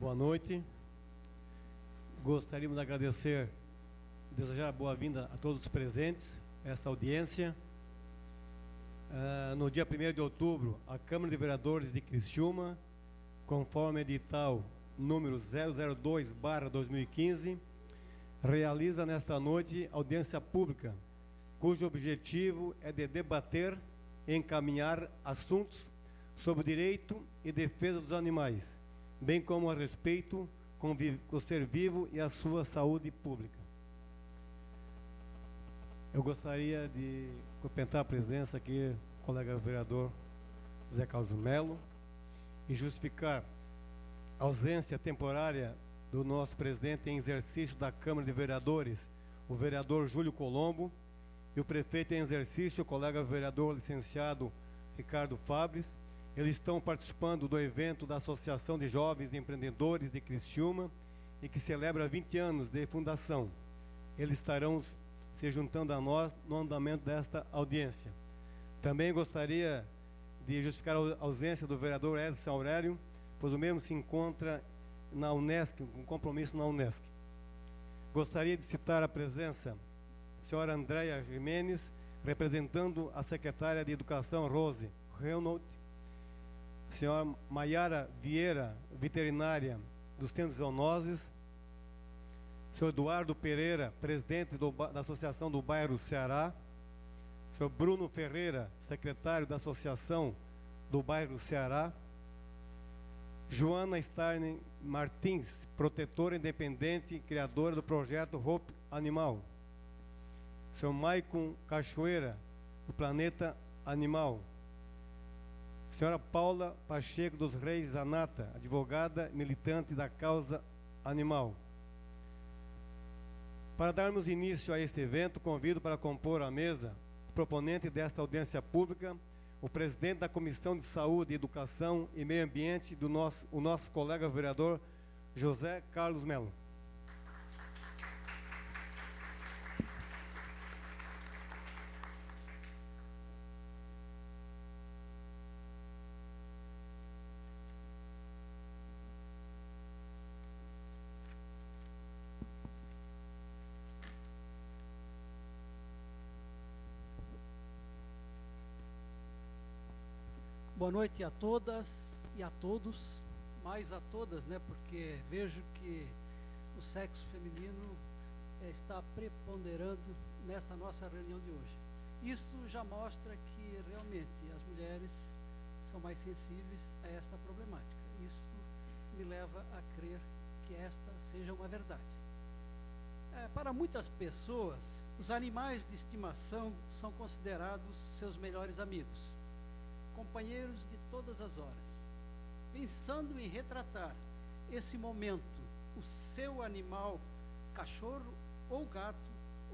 Boa noite. Gostaríamos de agradecer, desejar boa-vinda a todos os presentes a essa audiência. No dia 1º de outubro, a Câmara de Vereadores de Criciúma, conforme edital número 002/2015, realiza nesta noite audiência pública, cujo objetivo é de debater e encaminhar assuntos sobre o direito e defesa dos animais, bem como a respeito com o ser vivo e a sua saúde pública. Eu gostaria de cumprimentar a presença aqui do colega vereador José Carlos Melo e justificar a ausência temporária do nosso presidente em exercício da Câmara de Vereadores, o vereador Júlio Colombo, e o prefeito em exercício, o colega vereador licenciado Ricardo Fabres. Eles estão participando do evento da Associação de Jovens Empreendedores de Criciúma e que celebra 20 anos de fundação. Eles estarão se juntando a nós no andamento desta audiência. Também gostaria de justificar a ausência do vereador Edson Aurélio, pois o mesmo se encontra na Unesc, com compromisso na Unesc. Gostaria de citar a presença da senhora Andréia Jimenez, representando a secretária de Educação, Rose Reynolds, senhora Maiara Vieira, veterinária dos Centros Zoonoses, senhor Eduardo Pereira, presidente da Associação do Bairro Ceará, senhor Bruno Ferreira, secretário da Associação do Bairro Ceará, Joana Starne Martins, protetora independente e criadora do projeto Hope Animal, senhor Maicon Cachoeira, do Planeta Animal, senhora Paula Pacheco dos Reis Zanata, advogada militante da causa animal. Para darmos início a este evento, convido para compor a mesa o proponente desta audiência pública, o presidente da Comissão de Saúde, Educação e Meio Ambiente, o nosso colega vereador José Carlos Melo. Boa noite a todas e a todos, mais a todas, né? Porque vejo que o sexo feminino está preponderando nessa nossa reunião de hoje. Isso já mostra que realmente as mulheres são mais sensíveis a esta problemática. Isso me leva a crer que esta seja uma verdade. Para muitas pessoas, os animais de estimação são considerados seus melhores amigos, companheiros de todas as horas. Pensando em retratar esse momento, o seu animal, cachorro ou gato,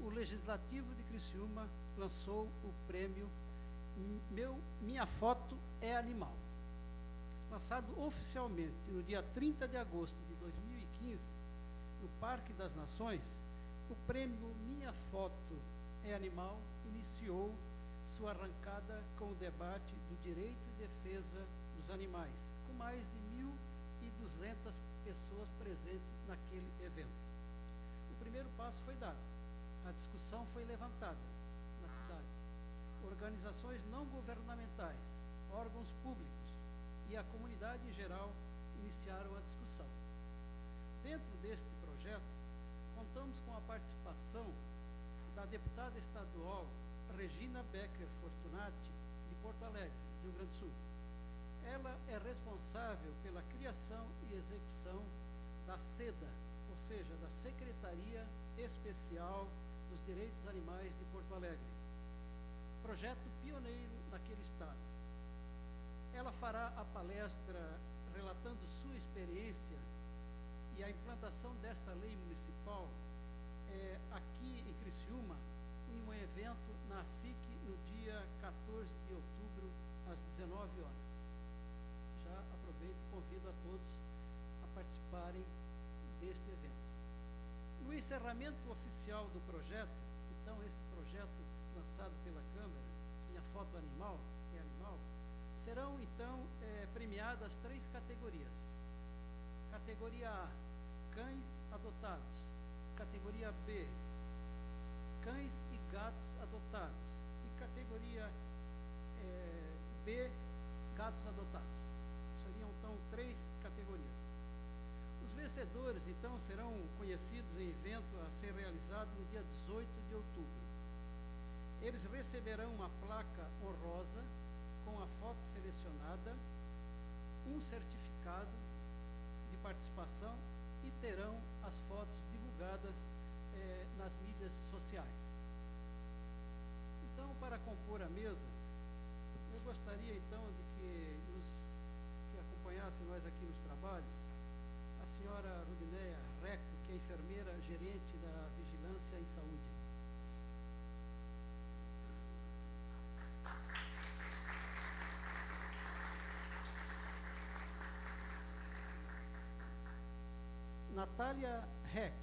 o Legislativo de Criciúma lançou o prêmio Minha Foto é Animal. Lançado oficialmente no dia 30 de agosto de 2015, no Parque das Nações, o prêmio Minha Foto é Animal iniciou sua arrancada com o debate do direito e defesa dos animais, com mais de 1.200 pessoas presentes naquele evento. O primeiro passo foi dado, a discussão foi levantada na cidade. Organizações não governamentais, órgãos públicos e a comunidade em geral iniciaram a discussão. Dentro deste projeto, contamos com a participação da deputada estadual Regina Becker Fortunati, de Porto Alegre, Rio Grande do Sul. Ela é responsável pela criação e execução da SEDA, ou seja, da Secretaria Especial dos Direitos Animais de Porto Alegre, projeto pioneiro naquele estado. Ela fará a palestra relatando sua experiência e a implantação desta lei municipal aqui em Criciúma, em um evento na SIC no dia 14 de outubro, às 19 horas. Já aproveito e convido a todos a participarem deste evento. No encerramento oficial do projeto, então este projeto lançado pela Câmara, Minha Foto Animal, serão então premiadas 3 categorias. Categoria A, cães adotados. Categoria B, cães e gatos adotados. E categoria B, gatos adotados. Seriam, então, 3 categorias. Os vencedores, então, serão conhecidos em evento a ser realizado no dia 18 de outubro. Eles receberão uma placa honrosa com a foto selecionada, um certificado de participação e terão as fotos divulgadas nas mídias sociais. Então, para compor a mesa, eu gostaria então de que acompanhasse nós aqui nos trabalhos a senhora Rudinéia Reco, que é enfermeira gerente da Vigilância em Saúde. Natália Reck,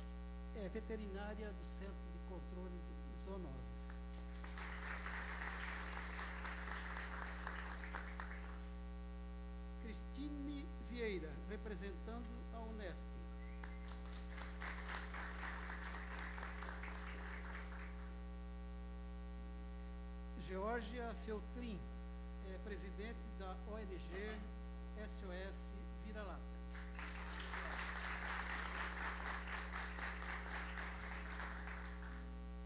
é veterinária do Centro de Controle de Zoonoses. Cristine Vieira, representando a Unesp. Geórgia Feltrin, é presidente da ONG SOS Vira-Lata.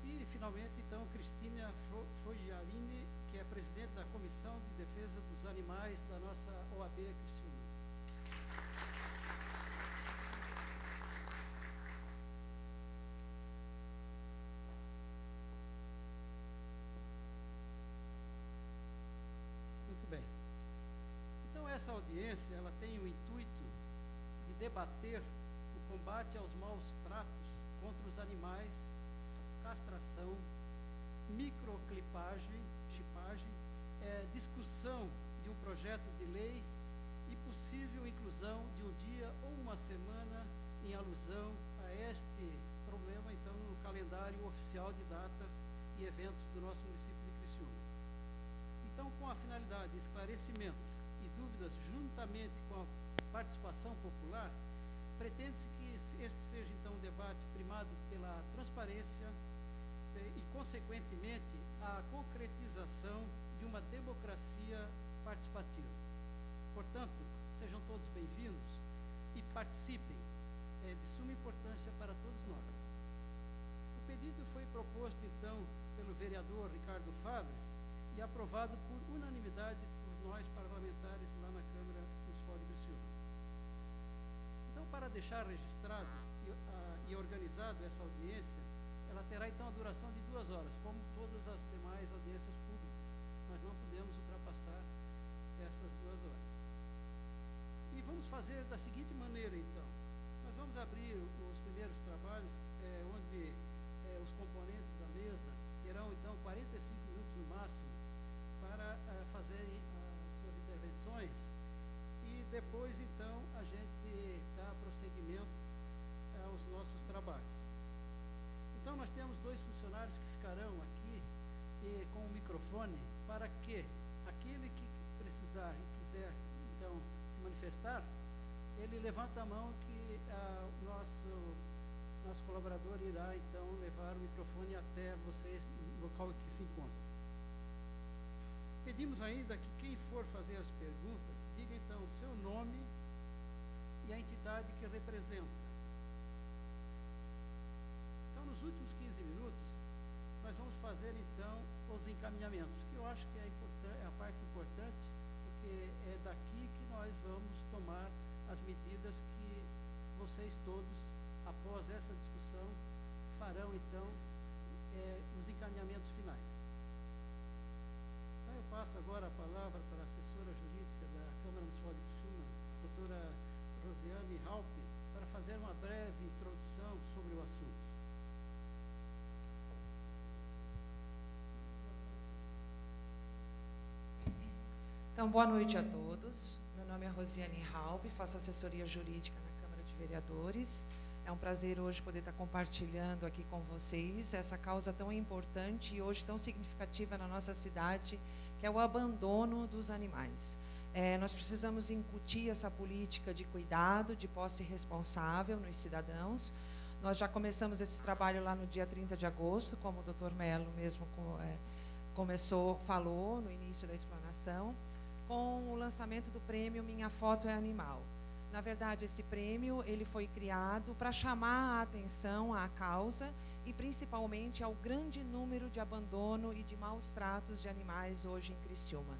E, finalmente, então, Cristina Fogiarini, que é presidente da Comissão de Defesa dos Animais da nossa OAB Criciúma. Muito bem. Então, essa audiência, ela tem o intuito de debater o combate aos maus tratos contra os animais, castração, microclipagem, chipagem, discussão de um projeto de lei e possível inclusão de um dia ou uma semana em alusão a este problema, então, no calendário oficial de datas e eventos do nosso município de Criciúma. Então, com a finalidade de esclarecimentos e dúvidas juntamente com a participação popular, pretende-se que este seja, então, um debate primado pela transparência e, consequentemente, a concretização de uma democracia participativa. Portanto, sejam todos bem-vindos e participem, de suma importância para todos nós. O pedido foi proposto, então, pelo vereador Ricardo Fabres e aprovado por unanimidade por nós parlamentares lá na Câmara Municipal de Criciúma. Então, para deixar registrado e organizado essa audiência, ela terá então a duração de 2 horas, como todas as demais audiências públicas. Nós não podemos ultrapassar essas 2 horas. E vamos fazer da seguinte maneira, então. Nós vamos abrir os primeiros trabalhos, onde os componentes da mesa terão então 45 minutos no máximo para fazerem as suas intervenções, e depois então a gente dá prosseguimento aos nossos trabalhos. Então, nós temos 2 funcionários que ficarão aqui com o microfone para que aquele que precisar e quiser, então, se manifestar, ele levanta a mão que o nosso colaborador irá, então, levar o microfone até vocês, no local que se encontram. Pedimos ainda que quem for fazer as perguntas, diga, então, o seu nome e a entidade que representa. Nos últimos 15 minutos, nós vamos fazer, então, os encaminhamentos, que eu acho que é a parte importante, porque é daqui que nós vamos tomar as medidas que vocês todos, após essa discussão, farão, então, os encaminhamentos finais. Então, eu passo agora a palavra para a assessora jurídica da Câmara Municipal de Criciúma, doutora Rosiane Halpe, para fazer uma breve introdução sobre o assunto. Então, boa noite a todos. Meu nome é Rosiane Halpe, faço assessoria jurídica na Câmara de Vereadores. É um prazer hoje poder estar compartilhando aqui com vocês essa causa tão importante e hoje tão significativa na nossa cidade, que é o abandono dos animais. Nós precisamos incutir essa política de cuidado, de posse responsável nos cidadãos. Nós já começamos esse trabalho lá no dia 30 de agosto, como o Dr. Melo mesmo falou no início da explanação, com o lançamento do prêmio Minha Foto é Animal. Na verdade, esse prêmio ele foi criado para chamar a atenção à causa e principalmente ao grande número de abandono e de maus tratos de animais hoje em Criciúma.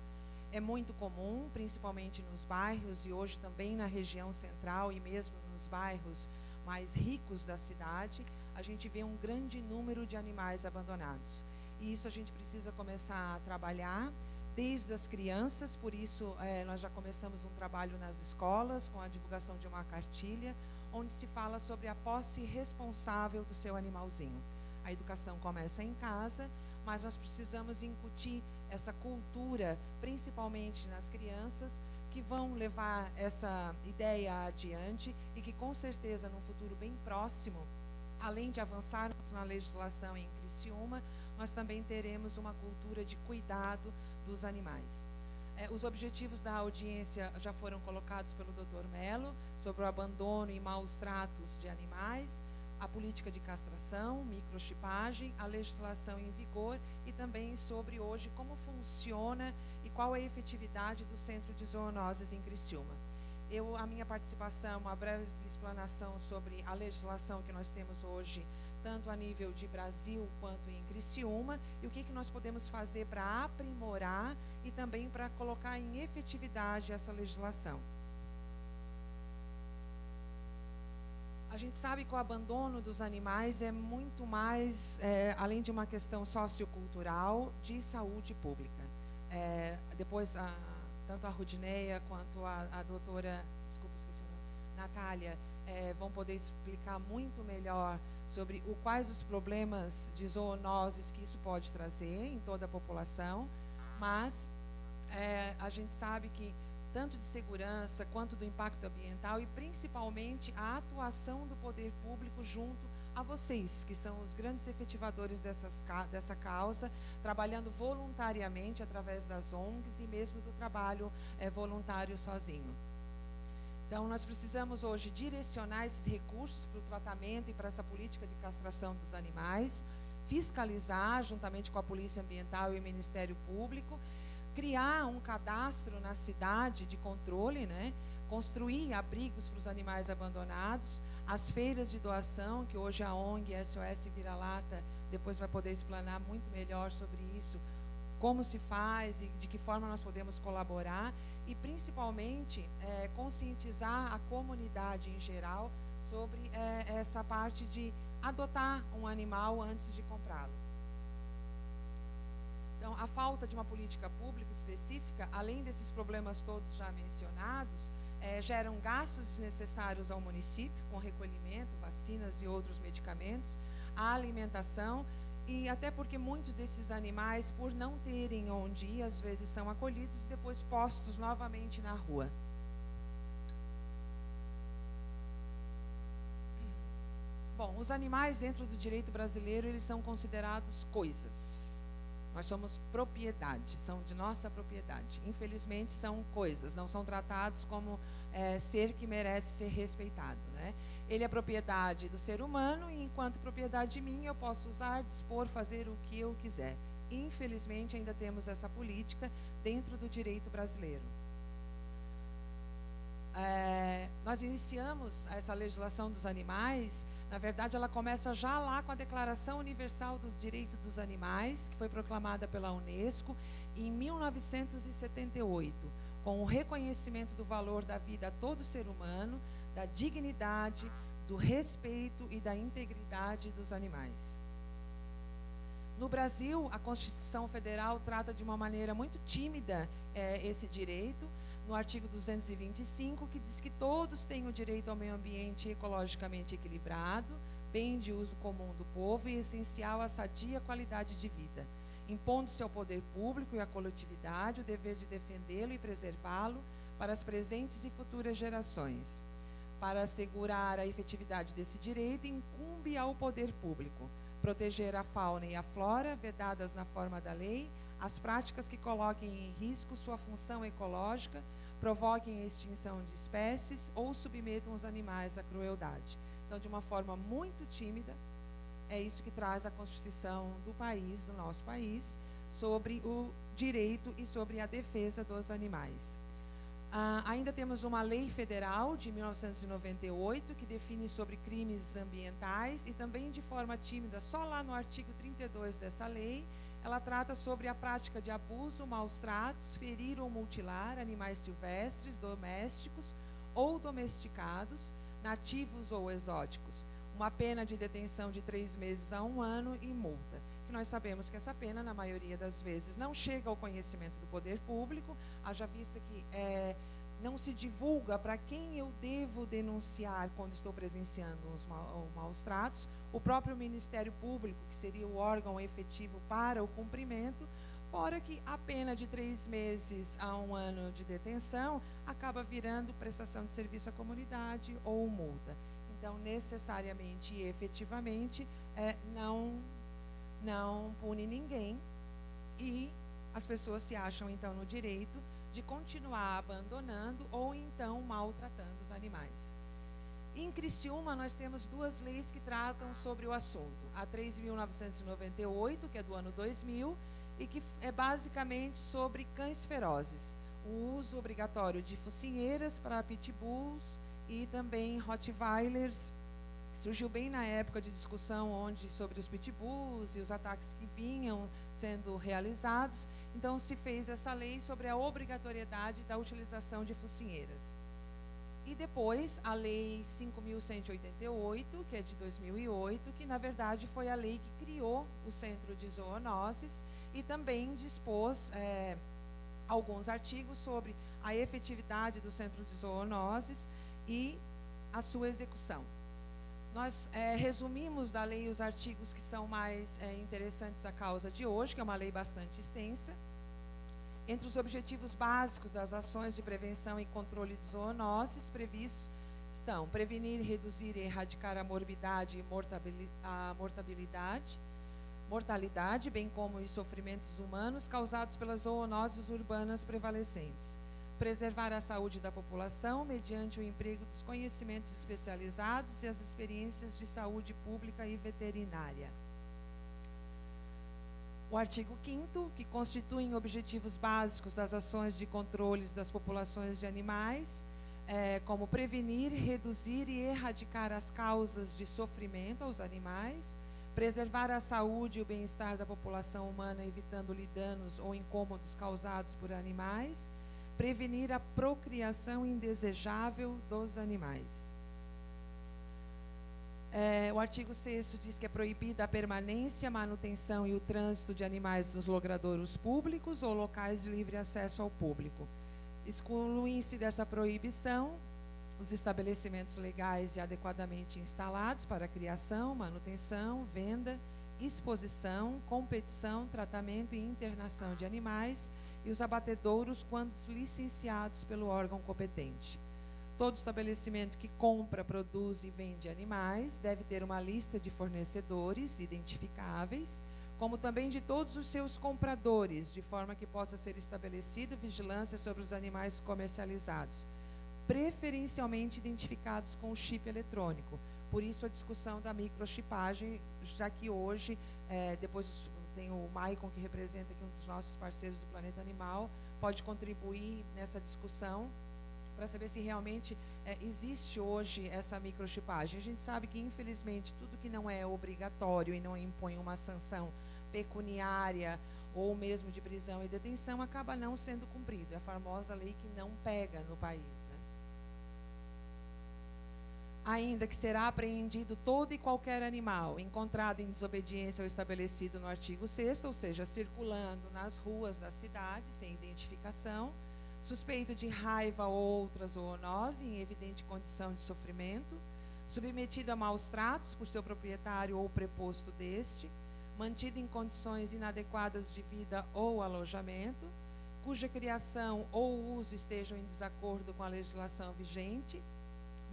É muito comum, principalmente nos bairros e hoje também na região central e mesmo nos bairros mais ricos da cidade, a gente vê um grande número de animais abandonados. E isso a gente precisa começar a trabalhar desde as crianças, por isso nós já começamos um trabalho nas escolas com a divulgação de uma cartilha, onde se fala sobre a posse responsável do seu animalzinho. A educação começa em casa, mas nós precisamos incutir essa cultura, principalmente nas crianças, que vão levar essa ideia adiante e que com certeza num futuro bem próximo, além de avançarmos na legislação em Criciúma, nós também teremos uma cultura de cuidado dos animais. Os objetivos da audiência já foram colocados pelo Dr. Melo, sobre o abandono e maus tratos de animais, a política de castração, microchipagem, a legislação em vigor e também sobre hoje como funciona e qual é a efetividade do Centro de Zoonoses em Criciúma. A minha participação, uma breve explanação sobre a legislação que nós temos hoje, tanto a nível de Brasil quanto em Criciúma, e o que nós podemos fazer para aprimorar e também para colocar em efetividade essa legislação. A gente sabe que o abandono dos animais é muito mais, além de uma questão sociocultural, de saúde pública. Depois, tanto a Rudineia quanto a doutora, desculpa, esqueci o nome, Natália, vão poder explicar muito melhor sobre quais os problemas de zoonoses que isso pode trazer em toda a população, mas a gente sabe que tanto de segurança quanto do impacto ambiental e principalmente a atuação do poder público junto a vocês, que são os grandes efetivadores dessa causa, trabalhando voluntariamente através das ONGs e mesmo do trabalho voluntário sozinho. Então, nós precisamos hoje direcionar esses recursos para o tratamento e para essa política de castração dos animais, fiscalizar juntamente com a Polícia Ambiental e o Ministério Público, criar um cadastro na cidade de controle, né? Construir abrigos para os animais abandonados, as feiras de doação, que hoje a ONG SOS Vira-Lata depois vai poder explanar muito melhor sobre isso, como se faz e de que forma nós podemos colaborar e principalmente conscientizar a comunidade em geral sobre essa parte de adotar um animal antes de comprá-lo. Então, a falta de uma política pública específica, além desses problemas todos já mencionados, geram gastos desnecessários ao município, com recolhimento, vacinas e outros medicamentos, a alimentação, e até porque muitos desses animais, por não terem onde ir, às vezes são acolhidos e depois postos novamente na rua. Bom, os animais dentro do direito brasileiro, eles são considerados coisas. Nós somos propriedade, são de nossa propriedade. Infelizmente são coisas, não são tratados como ser que merece ser respeitado, né? Ele é propriedade do ser humano e enquanto propriedade minha eu posso usar, dispor, fazer o que eu quiser. Infelizmente ainda temos essa política dentro do direito brasileiro. Nós iniciamos essa legislação dos animais, na verdade ela começa já lá com a Declaração Universal dos Direitos dos Animais, que foi proclamada pela Unesco em 1978, com o reconhecimento do valor da vida a todo ser humano, da dignidade, do respeito e da integridade dos animais. No Brasil, a Constituição Federal trata de uma maneira muito tímida esse direito, no artigo 225, que diz que todos têm o direito ao meio ambiente ecologicamente equilibrado, bem de uso comum do povo e essencial à sadia qualidade de vida, impondo-se ao poder público e à coletividade o dever de defendê-lo e preservá-lo para as presentes e futuras gerações. Para assegurar a efetividade desse direito, incumbe ao poder público proteger a fauna e a flora, vedadas na forma da lei, as práticas que coloquem em risco sua função ecológica, provoquem a extinção de espécies ou submetam os animais à crueldade. Então, de uma forma muito tímida, é isso que traz a Constituição do país, do nosso país, sobre o direito e sobre a defesa dos animais. Ainda temos uma lei federal de 1998 que define sobre crimes ambientais e também de forma tímida, só lá no artigo 32 dessa lei, ela trata sobre a prática de abuso, maus tratos, ferir ou mutilar animais silvestres, domésticos ou domesticados, nativos ou exóticos. Uma pena de detenção de 3 meses a 1 ano e multa. Que nós sabemos que essa pena, na maioria das vezes, não chega ao conhecimento do poder público, haja vista que não se divulga para quem eu devo denunciar quando estou presenciando os maus tratos. O próprio Ministério Público, que seria o órgão efetivo para o cumprimento, fora que a pena de 3 meses a 1 ano de detenção acaba virando prestação de serviço à comunidade ou multa. Então, necessariamente e efetivamente, não pune ninguém e as pessoas se acham, então, no direito de continuar abandonando ou, então, maltratando os animais. Em Criciúma, nós temos 2 leis que tratam sobre o assunto. A 3.998, que é do ano 2000, e que é basicamente sobre cães ferozes. O uso obrigatório de focinheiras para pitbulls e também rottweilers. Surgiu bem na época de discussão sobre os pitbulls e os ataques que vinham sendo realizados. Então, se fez essa lei sobre a obrigatoriedade da utilização de focinheiras. E depois, a Lei 5.188, que é de 2008, que, na verdade, foi a lei que criou o Centro de Zoonoses e também dispôs alguns artigos sobre a efetividade do Centro de Zoonoses e a sua execução. Nós resumimos da lei os artigos que são mais interessantes à causa de hoje, que é uma lei bastante extensa. Entre os objetivos básicos das ações de prevenção e controle de zoonoses previstos estão prevenir, reduzir e erradicar a morbidade e mortalidade, bem como os sofrimentos humanos causados pelas zoonoses urbanas prevalecentes. Preservar a saúde da população mediante o emprego dos conhecimentos especializados e as experiências de saúde pública e veterinária. O artigo 5º, que constituem objetivos básicos das ações de controles das populações de animais, como prevenir, reduzir e erradicar as causas de sofrimento aos animais, preservar a saúde e o bem-estar da população humana, evitando-lhe danos ou incômodos causados por animais, prevenir a procriação indesejável dos animais. O artigo 6º diz que é proibida a permanência, manutenção e o trânsito de animais nos logradouros públicos ou locais de livre acesso ao público. Excluem-se dessa proibição os estabelecimentos legais e adequadamente instalados para criação, manutenção, venda, exposição, competição, tratamento e internação de animais e os abatedouros quando licenciados pelo órgão competente. Todo estabelecimento que compra, produz e vende animais deve ter uma lista de fornecedores identificáveis, como também de todos os seus compradores, de forma que possa ser estabelecida vigilância sobre os animais comercializados, preferencialmente identificados com o chip eletrônico. Por isso a discussão da microchipagem, já que hoje, depois tem o Maicon, que representa aqui um dos nossos parceiros do Planeta Animal, pode contribuir nessa discussão para saber se realmente existe hoje essa microchipagem. A gente sabe que, infelizmente, tudo que não é obrigatório e não impõe uma sanção pecuniária ou mesmo de prisão e detenção acaba não sendo cumprido. É a famosa lei que não pega no país. Ainda que será apreendido todo e qualquer animal encontrado em desobediência ao estabelecido no artigo 6º, ou seja, circulando nas ruas da cidade sem identificação, suspeito de raiva ou outra zoonose em evidente condição de sofrimento, submetido a maus tratos por seu proprietário ou preposto deste, mantido em condições inadequadas de vida ou alojamento, cuja criação ou uso estejam em desacordo com a legislação vigente,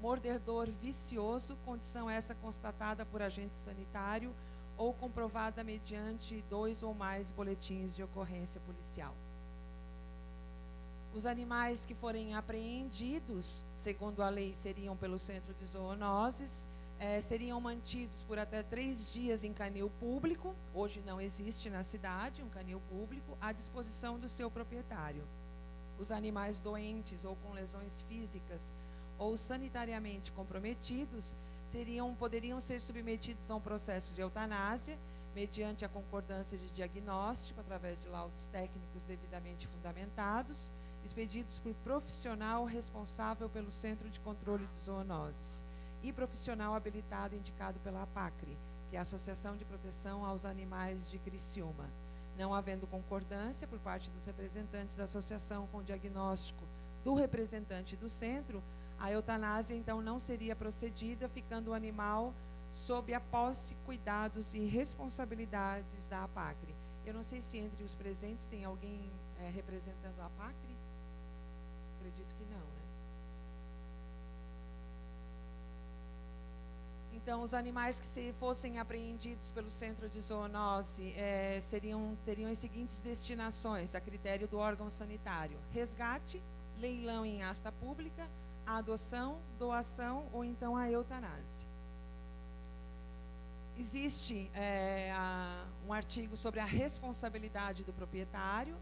mordedor vicioso, condição essa constatada por agente sanitário ou comprovada mediante 2 ou mais boletins de ocorrência policial. Os animais que forem apreendidos, segundo a lei, seriam pelo Centro de Zoonoses, seriam mantidos por até 3 dias em canil público. Hoje não existe na cidade um canil público, à disposição do seu proprietário. Os animais doentes ou com lesões físicas ou sanitariamente comprometidos poderiam ser submetidos a um processo de eutanásia, mediante a concordância de diagnóstico, através de laudos técnicos devidamente fundamentados, expedidos por profissional responsável pelo Centro de Controle de Zoonoses e profissional habilitado indicado pela APACRE, que é a Associação de Proteção aos Animais de Criciúma. Não havendo concordância por parte dos representantes da associação com o diagnóstico do representante do centro, a eutanásia então não seria procedida, ficando o animal sob a posse, cuidados e responsabilidades da APACRE. Eu não sei se entre os presentes tem alguém representando a APACRE. Acredito que não, né? Então, os animais que se fossem apreendidos pelo Centro de Zoonose teriam as seguintes destinações, a critério do órgão sanitário: resgate, leilão em asta pública, a adoção, doação ou então a eutanásia. Existe um artigo sobre a responsabilidade do proprietário.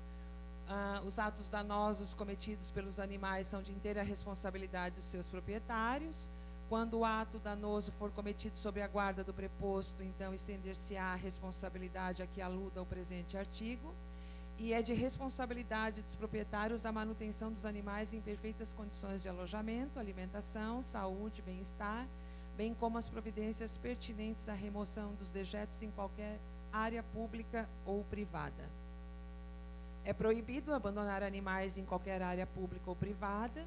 Os atos danosos cometidos pelos animais são de inteira responsabilidade dos seus proprietários. Quando o ato danoso for cometido sob a guarda do preposto, então estender-se-á a responsabilidade a que aluda o presente artigo. E é de responsabilidade dos proprietários a manutenção dos animais em perfeitas condições de alojamento, alimentação, saúde, bem-estar, bem como as providências pertinentes à remoção dos dejetos em qualquer área pública ou privada. É proibido abandonar animais em qualquer área pública ou privada.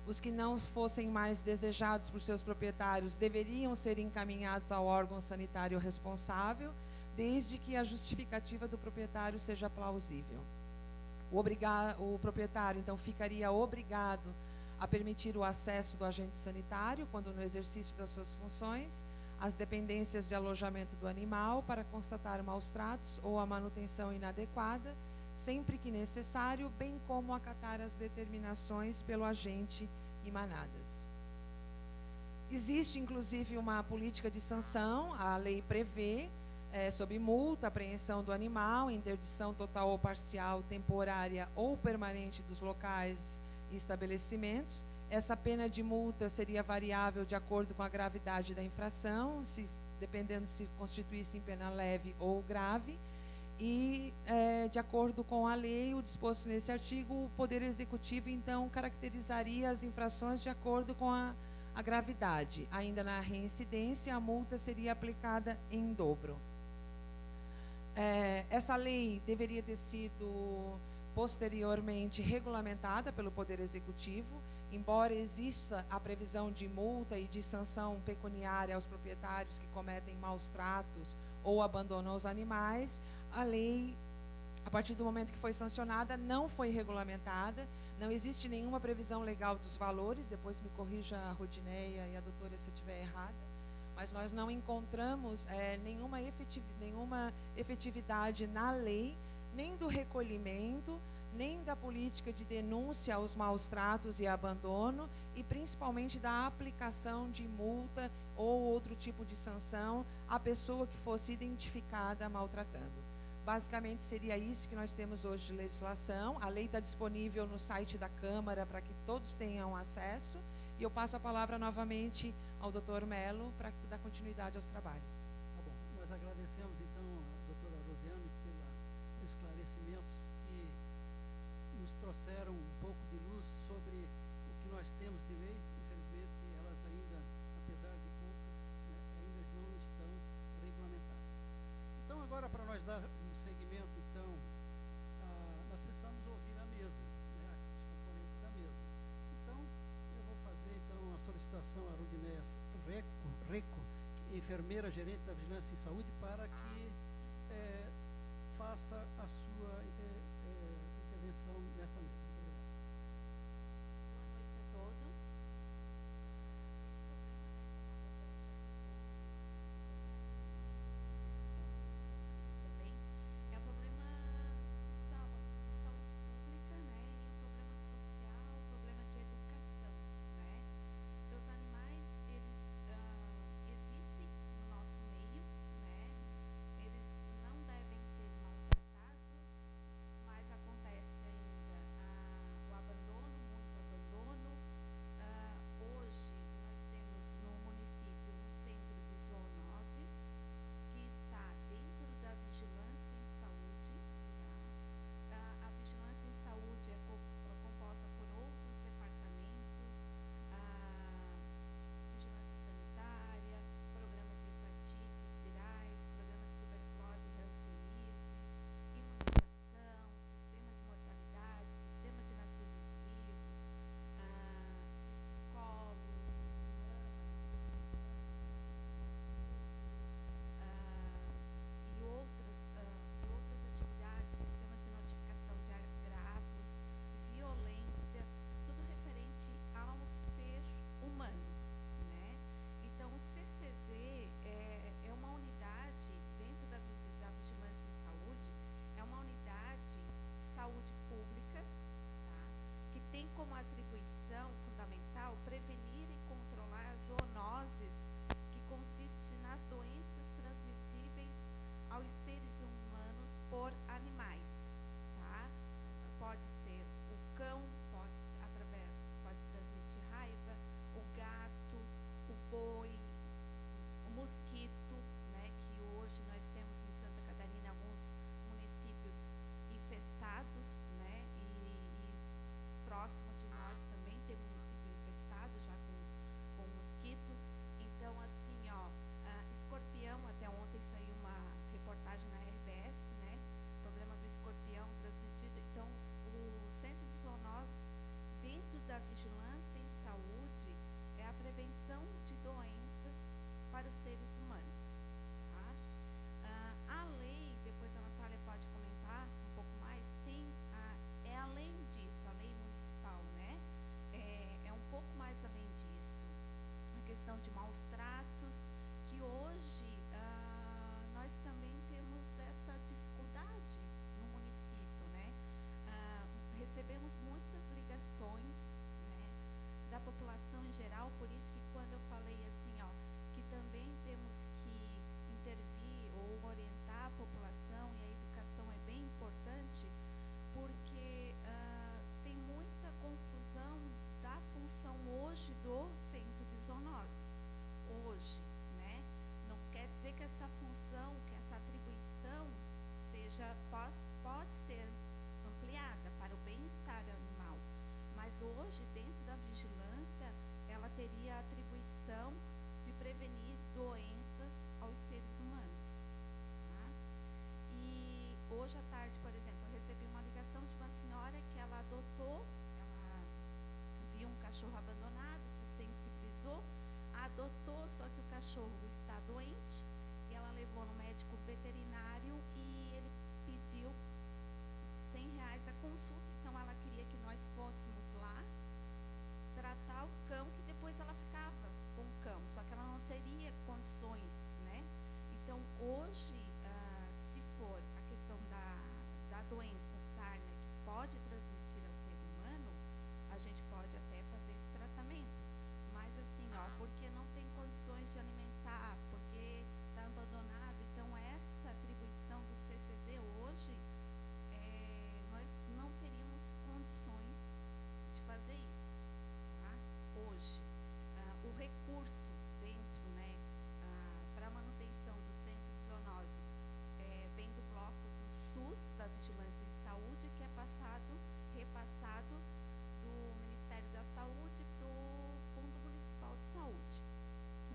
Os que não fossem mais desejados por seus proprietários deveriam ser encaminhados ao órgão sanitário responsável, desde que a justificativa do proprietário seja plausível. O proprietário, então, ficaria obrigado a permitir o acesso do agente sanitário, quando no exercício das suas funções, às dependências de alojamento do animal, para constatar maus tratos ou a manutenção inadequada, sempre que necessário, bem como acatar as determinações pelo agente emanadas. Existe, inclusive, uma política de sanção. A lei prevê, sob multa, apreensão do animal, interdição total ou parcial, temporária ou permanente dos locais e estabelecimentos. Essa pena de multa seria variável de acordo com a gravidade da infração, dependendo se constituísse em pena leve ou grave. E, de acordo com a lei, o disposto nesse artigo, o Poder Executivo, então, caracterizaria as infrações de acordo com a gravidade. Ainda na reincidência, a multa seria aplicada em dobro. Essa lei deveria ter sido posteriormente regulamentada pelo Poder Executivo, embora exista a previsão de multa e de sanção pecuniária aos proprietários que cometem maus tratos ou abandonam os animais. A lei, a partir do momento que foi sancionada, não foi regulamentada, não existe nenhuma previsão legal dos valores. Depois me corrija a Rodineia e a doutora se eu estiver errada, mas nós não encontramos nenhuma efetividade na lei, nem do recolhimento, nem da política de denúncia aos maus tratos e abandono, e principalmente da aplicação de multa ou outro tipo de sanção à pessoa que fosse identificada maltratando. Basicamente seria isso que nós temos hoje de legislação. A lei está disponível no site da Câmara para que todos tenham acesso, e eu passo a palavra novamente ao Dr. Melo para dar continuidade aos trabalhos. Tá bom. Nós agradecemos então a doutora Rosiane pelos esclarecimentos que nos trouxeram um pouco de luz sobre o que nós temos de lei. Infelizmente, elas ainda, apesar de poucas, ainda não estão regulamentadas. Então, agora, para nós dar um segmento, então, nós precisamos ouvir a mesa, os componentes da mesa. Então, eu vou fazer então a solicitação a Rodineia Reco, enfermeira gerente da Vigilância em Saúde, para que faça a sua intervenção nesta mesa. Boa noite a todos. Também é um problema de saúde pública, né, e um problema social como atribuição fundamental prevenir e controlar as zoonoses, que consiste nas doenças transmissíveis aos seres humanos por animais, tá? Pode ser o cão, pode transmitir raiva, o gato, o boi, o mosquito, né, que hoje nós temos em Santa Catarina alguns municípios infestados, né, e próximo de nós também tem município infestado já com mosquito. Então, assim, ó, escorpião, até ontem saiu uma reportagem na RBS, né, problema do escorpião transmitido. Então, o Centro de Zoonoses, dentro da vigilância em saúde, é a prevenção de doenças para os seres humanos, tá? A lei, depois a Natália pode comentar um pouco mais, é além disso, a lei municipal, né? É um pouco mais além disso. A questão de maus tratos, que hoje nós também temos essa dificuldade no município, né? Recebemos muitas ligações, né, da população em geral, por isso que quando eu falei assim, ó, que também temos que intervir ou orientar a população, e a educação é bem importante, porque tem muita confusão da função hoje do centro de zoonoses, hoje, né? Não quer dizer que essa função, que essa atribuição pode ser ampliada para o bem-estar animal, mas hoje, dentro da vigilância, ela teria a atribuição de prevenir doenças aos seres humanos, tá? E hoje à tarde, por exemplo, eu recebi uma ligação de uma senhora que ela adotou, ela viu um cachorro abandonado, se sensibilizou, adotou, só que o cachorro está doente, e ela levou no médico veterinário e ele pediu R$100 a consulta. Então ela queria que nós fôssemos lá tratar o cão, que depois ela ficava com o cão, só que ela não teria condições, né? Então hoje, se for a questão da doença sarna, que pode transmitir ao ser humano, a gente pode até fazer esse tratamento, mas assim, ó, porque não tem condições de alimentar, porque está abandonado. Então essa atribuição do CCZ hoje, nós não teríamos condições de fazer isso, tá? Hoje, o recurso dentro, né, para a manutenção do centro de zoonoses vem do bloco do SUS, da Vigilância em Saúde, que é repassado do Ministério da Saúde para o Fundo Municipal de Saúde.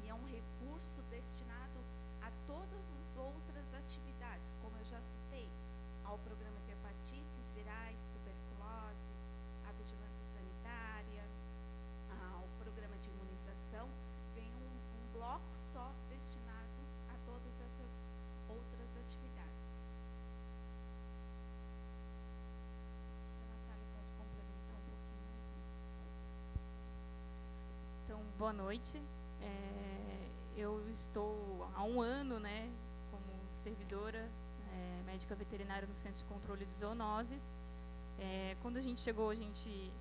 E é um recurso destinado a todas as outras atividades, como eu já citei, ao programa de hepatites virais, tuberculose, a vigilância sanitária, ao programa de imunização, vem um bloco só destinado a todas essas outras atividades. A Natália pode complementar um pouquinho mais. Então, boa noite. Eu estou há 1 ano, né, como servidora médica veterinária no Centro de Controle de Zoonoses. Quando a gente chegou, a gente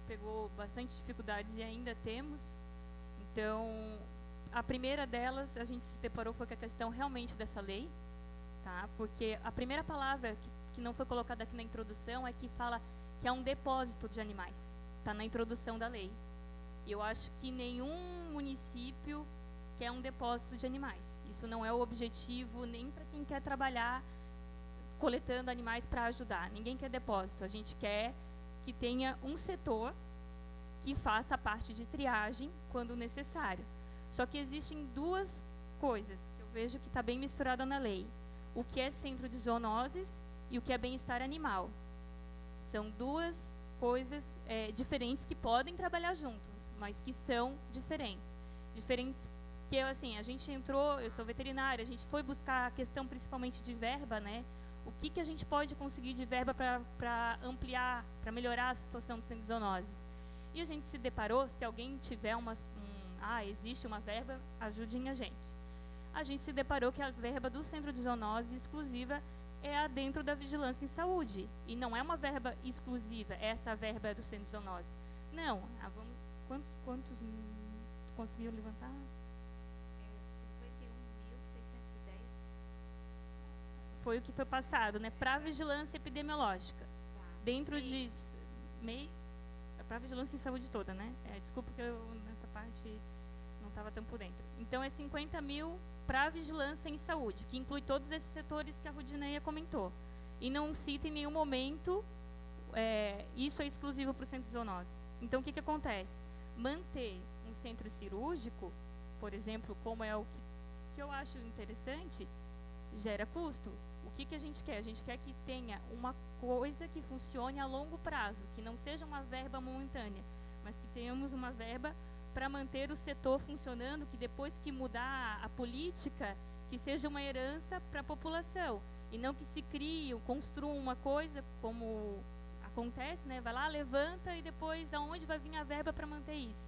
pegou bastante dificuldades e ainda temos. Então, a primeira delas, a gente se deparou foi com a questão realmente dessa lei, tá? Porque a primeira palavra que não foi colocada aqui na introdução é que fala que é um depósito de animais. Está na introdução da lei. E eu acho que nenhum município quer um depósito de animais. Isso não é o objetivo nem para quem quer trabalhar coletando animais para ajudar. Ninguém quer depósito. A gente quer que tenha um setor que faça a parte de triagem quando necessário. Só que existem 2 coisas que eu vejo que está bem misturada na lei. O que é centro de zoonoses e o que é bem-estar animal. São 2 coisas diferentes que podem trabalhar juntos, mas que são diferentes. Diferentes porque, assim, a gente entrou, eu sou veterinária, a gente foi buscar a questão principalmente de verba, né? O que a gente pode conseguir de verba para ampliar, para melhorar a situação do centro de zoonoses. E a gente se deparou, se alguém tiver existe uma verba, ajudem a gente. A gente se deparou que a verba do centro de zoonoses exclusiva é dentro da vigilância em saúde. E não é uma verba exclusiva, essa verba é do Centro de Zoonoses. Não, quantos conseguiu levantar? 51.610. Foi o que foi passado, né, para a vigilância epidemiológica. Tá. Dentro Mês. de mês, para a vigilância em saúde toda, né? Desculpa que eu nessa parte não estava tão por dentro. Então, é 50 mil para a vigilância em saúde, que inclui todos esses setores que a Rudineia comentou. E não cita em nenhum momento, isso é exclusivo para o centro de zoonose. Então, o que acontece? Manter um centro cirúrgico, por exemplo, como é o que eu acho interessante, gera custo. O que a gente quer? A gente quer que tenha uma coisa que funcione a longo prazo, que não seja uma verba momentânea, mas que tenhamos uma verba para manter o setor funcionando, que depois que mudar a política, que seja uma herança para a população, e não que se crie, construa uma coisa, como acontece, né? Vai lá, levanta e depois da onde vai vir a verba para manter isso?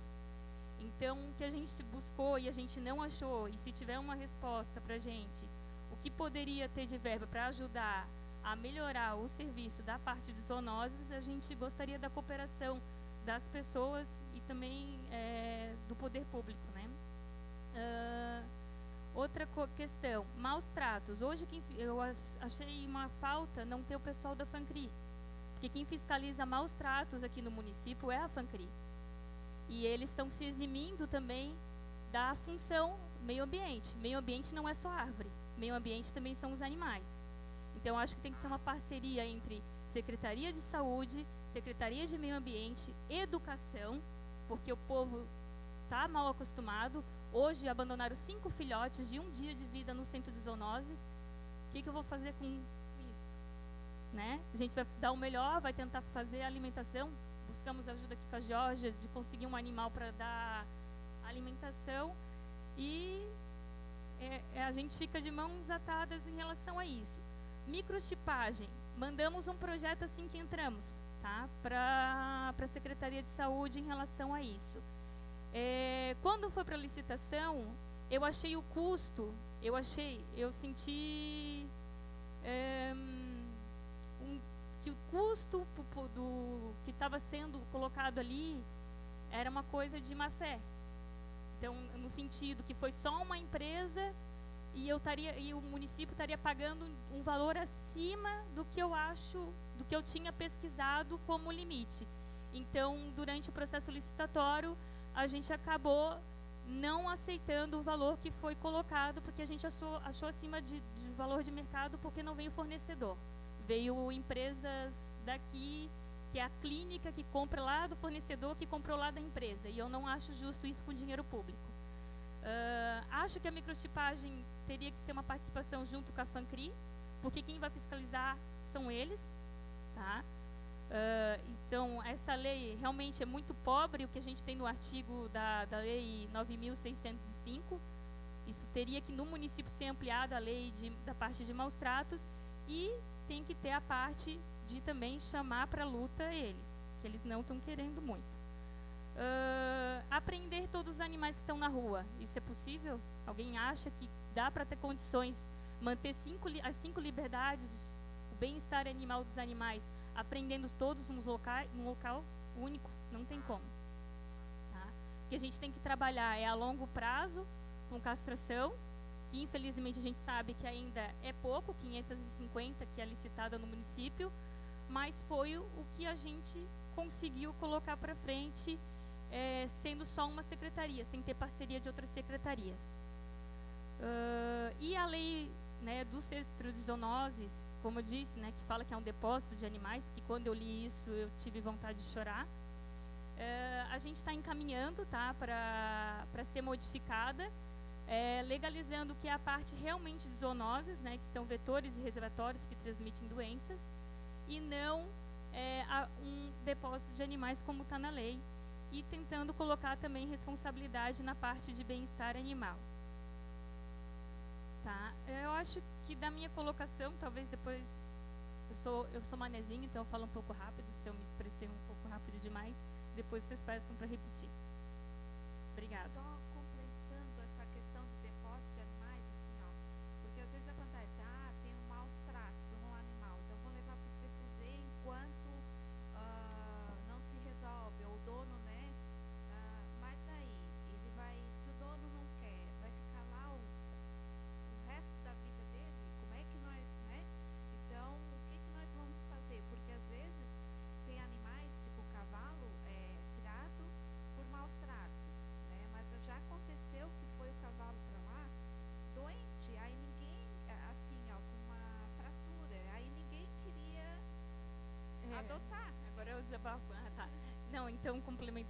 Então, o que a gente buscou e a gente não achou, e se tiver uma resposta para a gente, o que poderia ter de verba para ajudar a melhorar o serviço da parte de zoonoses, a gente gostaria da cooperação das pessoas e também do poder público, né? Outra questão, maus tratos. Hoje eu achei uma falta não ter o pessoal da FANCRI, porque quem fiscaliza maus tratos aqui no município é a FANCRI. E eles estão se eximindo também da função meio ambiente. Meio ambiente não é só árvore, meio ambiente também são os animais. Então, acho que tem que ser uma parceria entre Secretaria de Saúde, Secretaria de Meio Ambiente, Educação, porque o povo está mal acostumado. Hoje, abandonaram 5 filhotes de um dia de vida no centro de zoonoses. O que eu vou fazer com isso? Né? A gente vai dar o melhor, vai tentar fazer a alimentação. Buscamos ajuda aqui com a Geórgia de conseguir um animal para dar alimentação. E a gente fica de mãos atadas em relação a isso. Microchipagem. Mandamos um projeto assim que entramos, tá? Para a Secretaria de Saúde em relação a isso. Quando foi para a licitação, eu achei o custo, eu senti que o custo que estava sendo colocado ali era uma coisa de má fé. Então, no sentido que foi só uma empresa e o município estaria pagando um valor acima do que eu tinha pesquisado como limite. Então, durante o processo licitatório, a gente acabou não aceitando o valor que foi colocado, porque a gente achou acima de valor de mercado, porque não veio fornecedor. Veio empresas daqui, que é a clínica que compra lá do fornecedor, que comprou lá da empresa. E eu não acho justo isso com dinheiro público. Acho que a microchipagem teria que ser uma participação junto com a FANCRI, porque quem vai fiscalizar são eles, tá? Então, essa lei realmente é muito pobre, o que a gente tem no artigo da lei 9.605. Isso teria que, no município, ser ampliado a lei da parte de maus tratos, e tem que ter a parte de também chamar para a luta eles, que eles não estão querendo muito. Apreender todos os animais que estão na rua, isso é possível? Alguém acha que dá para ter condições, manter as 5 liberdades, o bem-estar animal dos animais, aprendendo todos num local único? Não tem como. Tá? O que a gente tem que trabalhar é a longo prazo, com castração, que infelizmente a gente sabe que ainda é pouco, 550 que é licitada no município, mas foi o que a gente conseguiu colocar para frente, sendo só uma secretaria, sem ter parceria de outras secretarias. E a lei, né, do centro de zoonoses, como eu disse, né, que fala que é um depósito de animais, que quando eu li isso eu tive vontade de chorar. A gente está encaminhando, tá, para ser modificada, legalizando que é a parte realmente de zoonoses, né, que são vetores e reservatórios que transmitem doenças, e não um depósito de animais como está na lei, e tentando colocar também responsabilidade na parte de bem-estar animal. Tá? Eu acho que da minha colocação, talvez depois, eu sou manezinha, então eu falo um pouco rápido, se eu me expressei um pouco rápido demais, depois vocês peçam para repetir. Obrigada. Só completando essa questão de depósito de animais, assim, ó, porque às vezes acontece, tem um maus tratos, um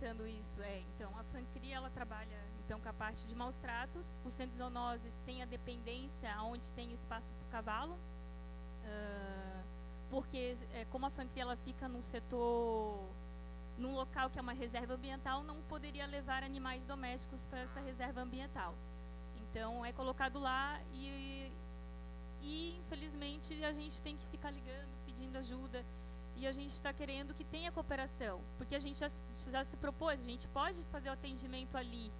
complementando isso, então a FANCRI ela trabalha então com a parte de maus tratos. O Centro de Zoonoses tem a dependência onde tem espaço para o cavalo, porque como a FANCRI ela fica num setor, num local que é uma reserva ambiental, não poderia levar animais domésticos para essa reserva ambiental. Então é colocado lá e infelizmente a gente tem que ficar ligando, pedindo ajuda. E a gente está querendo que tenha cooperação, porque a gente já se propôs, a gente pode fazer o atendimento ali,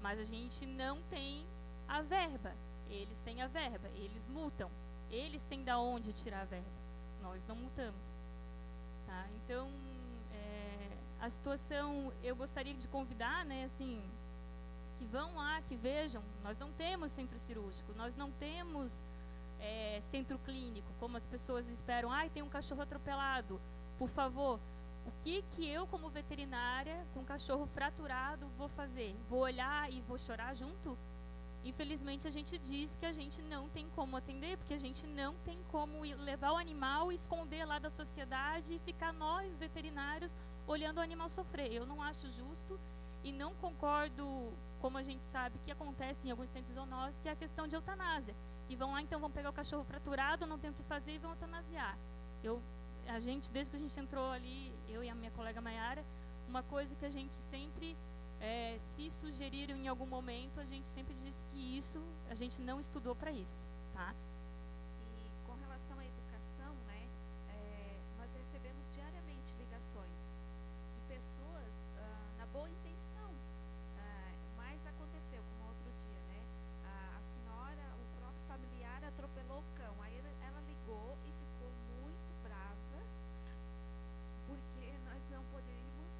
mas a gente não tem a verba. Eles têm a verba, eles multam, eles têm da onde tirar a verba, nós não multamos. Tá? Então, a situação, eu gostaria de convidar, né, assim, que vão lá, que vejam, nós não temos centro cirúrgico, nós não temos centro clínico, como as pessoas esperam. Tem um cachorro atropelado, por favor, o que eu como veterinária com cachorro fraturado vou fazer? Vou olhar e vou chorar junto? Infelizmente a gente diz que a gente não tem como atender, porque a gente não tem como levar o animal e esconder lá da sociedade e ficar nós veterinários olhando o animal sofrer. Eu não acho justo e não concordo, como a gente sabe que acontece em alguns centros zoonoses, que é a questão de eutanásia, que vão lá, então vão pegar o cachorro fraturado, não tem o que fazer e vão eutanasiar. A gente, desde que a gente entrou ali, eu e a minha colega Maiara, uma coisa que a gente sempre, se sugeriram em algum momento, a gente sempre disse que isso, a gente não estudou para isso, tá? E com relação à educação, né, nós recebemos diariamente ligações de pessoas na boa intenção, mas aconteceu como outro dia, né? A senhora, o próprio familiar atropelou o cão, aí ela ligou e ficou muito brava porque nós não poderíamos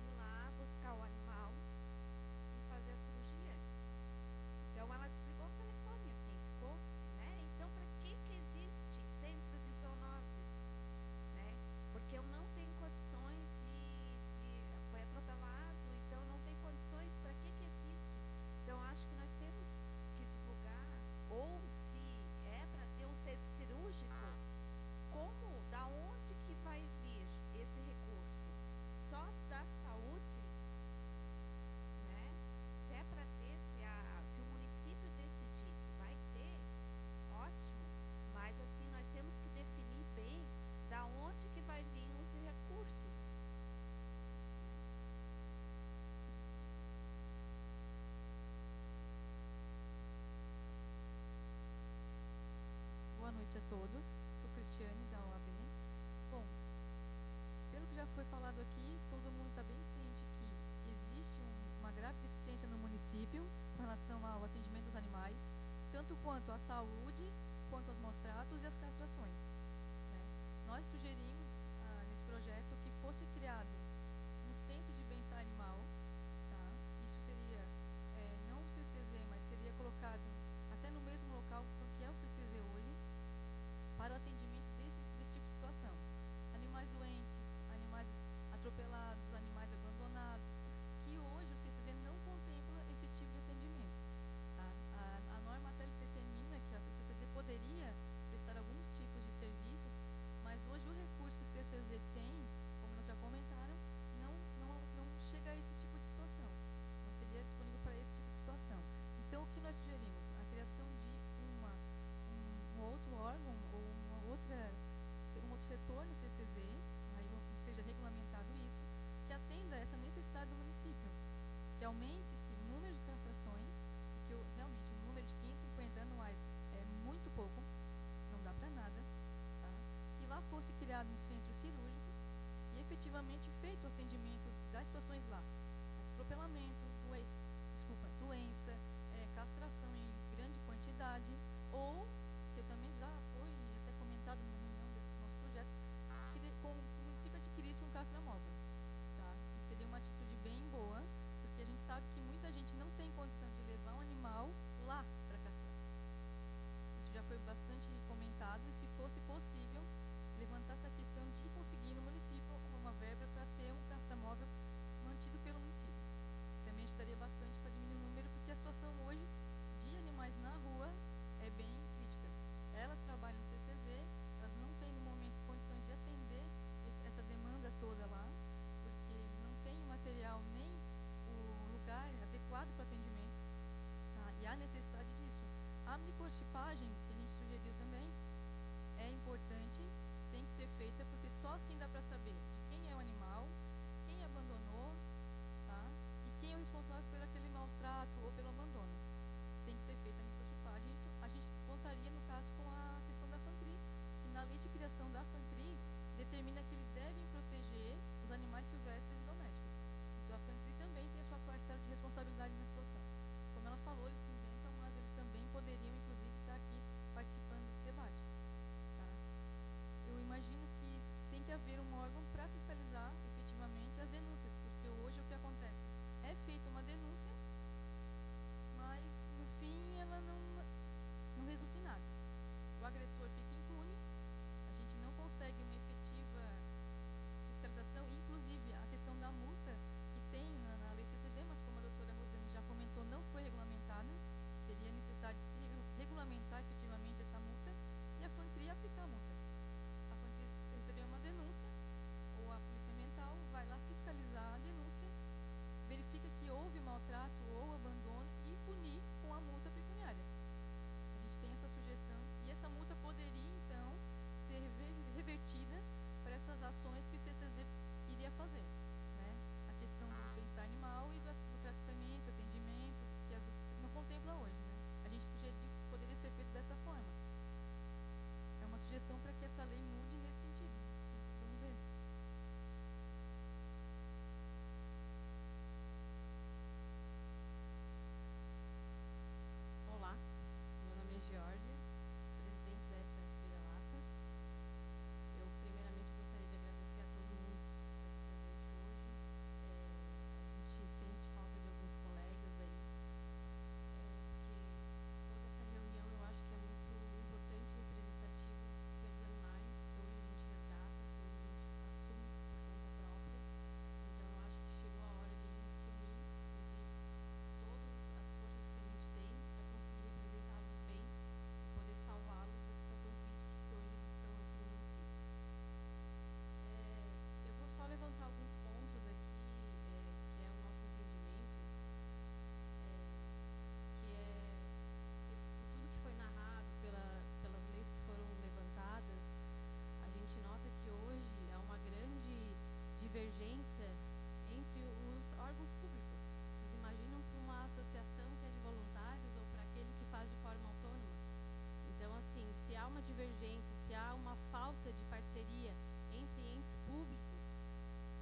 ir lá buscar o animal e fazer a cirurgia. Então ela desligou o telefone, assim, ficou, né? Então para que existe centro de zoonoses, né? Porque eu não tenho condições foi atropelado, então não tem condições, para que existe? Então acho que nós temos que divulgar, ou se é para ter um centro cirúrgico, da onde que vai vir esse recurso? Só da saúde, né? Se é para ter, se o município decidir que vai ter, ótimo, mas assim nós temos que definir bem da onde que vai vir os recursos. Boa noite a todos, sou Cristiane da OAB. Bom, pelo que já foi falado aqui, todo mundo está bem ciente que existe uma grave deficiência no município com relação ao atendimento dos animais, tanto quanto à saúde, quanto aos maus tratos e às castrações, né? Nós sugerimos nesse projeto que fosse criado um centro de bem-estar animal, tá? Isso seria não o CCZ, mas seria colocado até no mesmo local que é o CCZ hoje, para o atendimento desse tipo de situação. Animais doentes, animais atropelados, animais abandonados, que hoje o CCZ não contempla esse tipo de atendimento. Tá? A norma até determina que o CCZ poderia prestar alguns tipos de serviços, mas hoje o recurso que o CCZ tem, como nós já comentaram, não chega a esse microchipagem, que a gente sugeriu também, é importante, tem que ser feita, porque só assim dá para saber de quem é o animal, quem abandonou, tá? E quem é o responsável por aquele maus trato ou pelo abandono. Tem que ser feita a microchipagem. Isso a gente contaria, no caso, com a questão da FANCRI, que na lei de criação da FANCRI determina que eles devem proteger os animais silvestres e domésticos. Então a FANCRI também tem a sua parcela de responsabilidade nessa situação. Como ela falou, eles se isentam, mas eles também poderiam, inclusive, estar aqui participando desse debate. Tá? Eu imagino que tem que haver um órgão para fiscalizar efetivamente as denúncias, porque hoje o que acontece? É feita uma denúncia, mas no fim ela não resulta em nada. O agressor fica impune, a gente não consegue uma efetiva fiscalização, inclusive a questão da multa que tem na lei CCZ, mas como a doutora Rosane já comentou, não foi regulamentada, teria necessidade de se regulamentar efetivamente essa multa e a FANCRI aplicar a multa. A FANCRI recebeu uma denúncia, ou a Polícia Ambiental vai lá fiscalizar a denúncia, verifica que houve maltrato ou abandono e punir com a multa pecuniária. A gente tem essa sugestão e essa multa poderia então ser revertida para essas ações que o CCZ iria fazer, né? A questão do bem-estar animal e do tratamento, atendimento, que não contempla hoje, né? A gente sugeriu que poderia ser feito dessa forma. É uma sugestão para que essa lei mude nesse sentido. Vamos ver. Olá, meu nome é Georgia, sou presidente da SS Vira-Lata. Eu primeiramente gostaria de agradecer a todo mundo que está aqui presente hoje. A gente sente falta de alguns colegas aí, porque toda essa reunião eu acho que é muito importante e representativa pelos animais que hoje a gente resgata, que hoje a gente assume por conta própria. Então eu acho que chegou a hora de a gente se unir, de todas as forças que a gente tem para conseguir representá-los bem e poder salvá-los da situação crítica que hoje eles estão aqui no município. Eu vou só levantar alguns pontos aqui, que é o nosso entendimento, que é por tudo que foi narrado, pelas leis que foram levantadas, a gente nota que hoje há uma grande divergência entre os órgãos públicos. Vocês imaginam para uma associação que é de voluntários ou para aquele que faz de forma autônoma? Então, assim, se há uma divergência, se há uma falta de parceria entre entes públicos,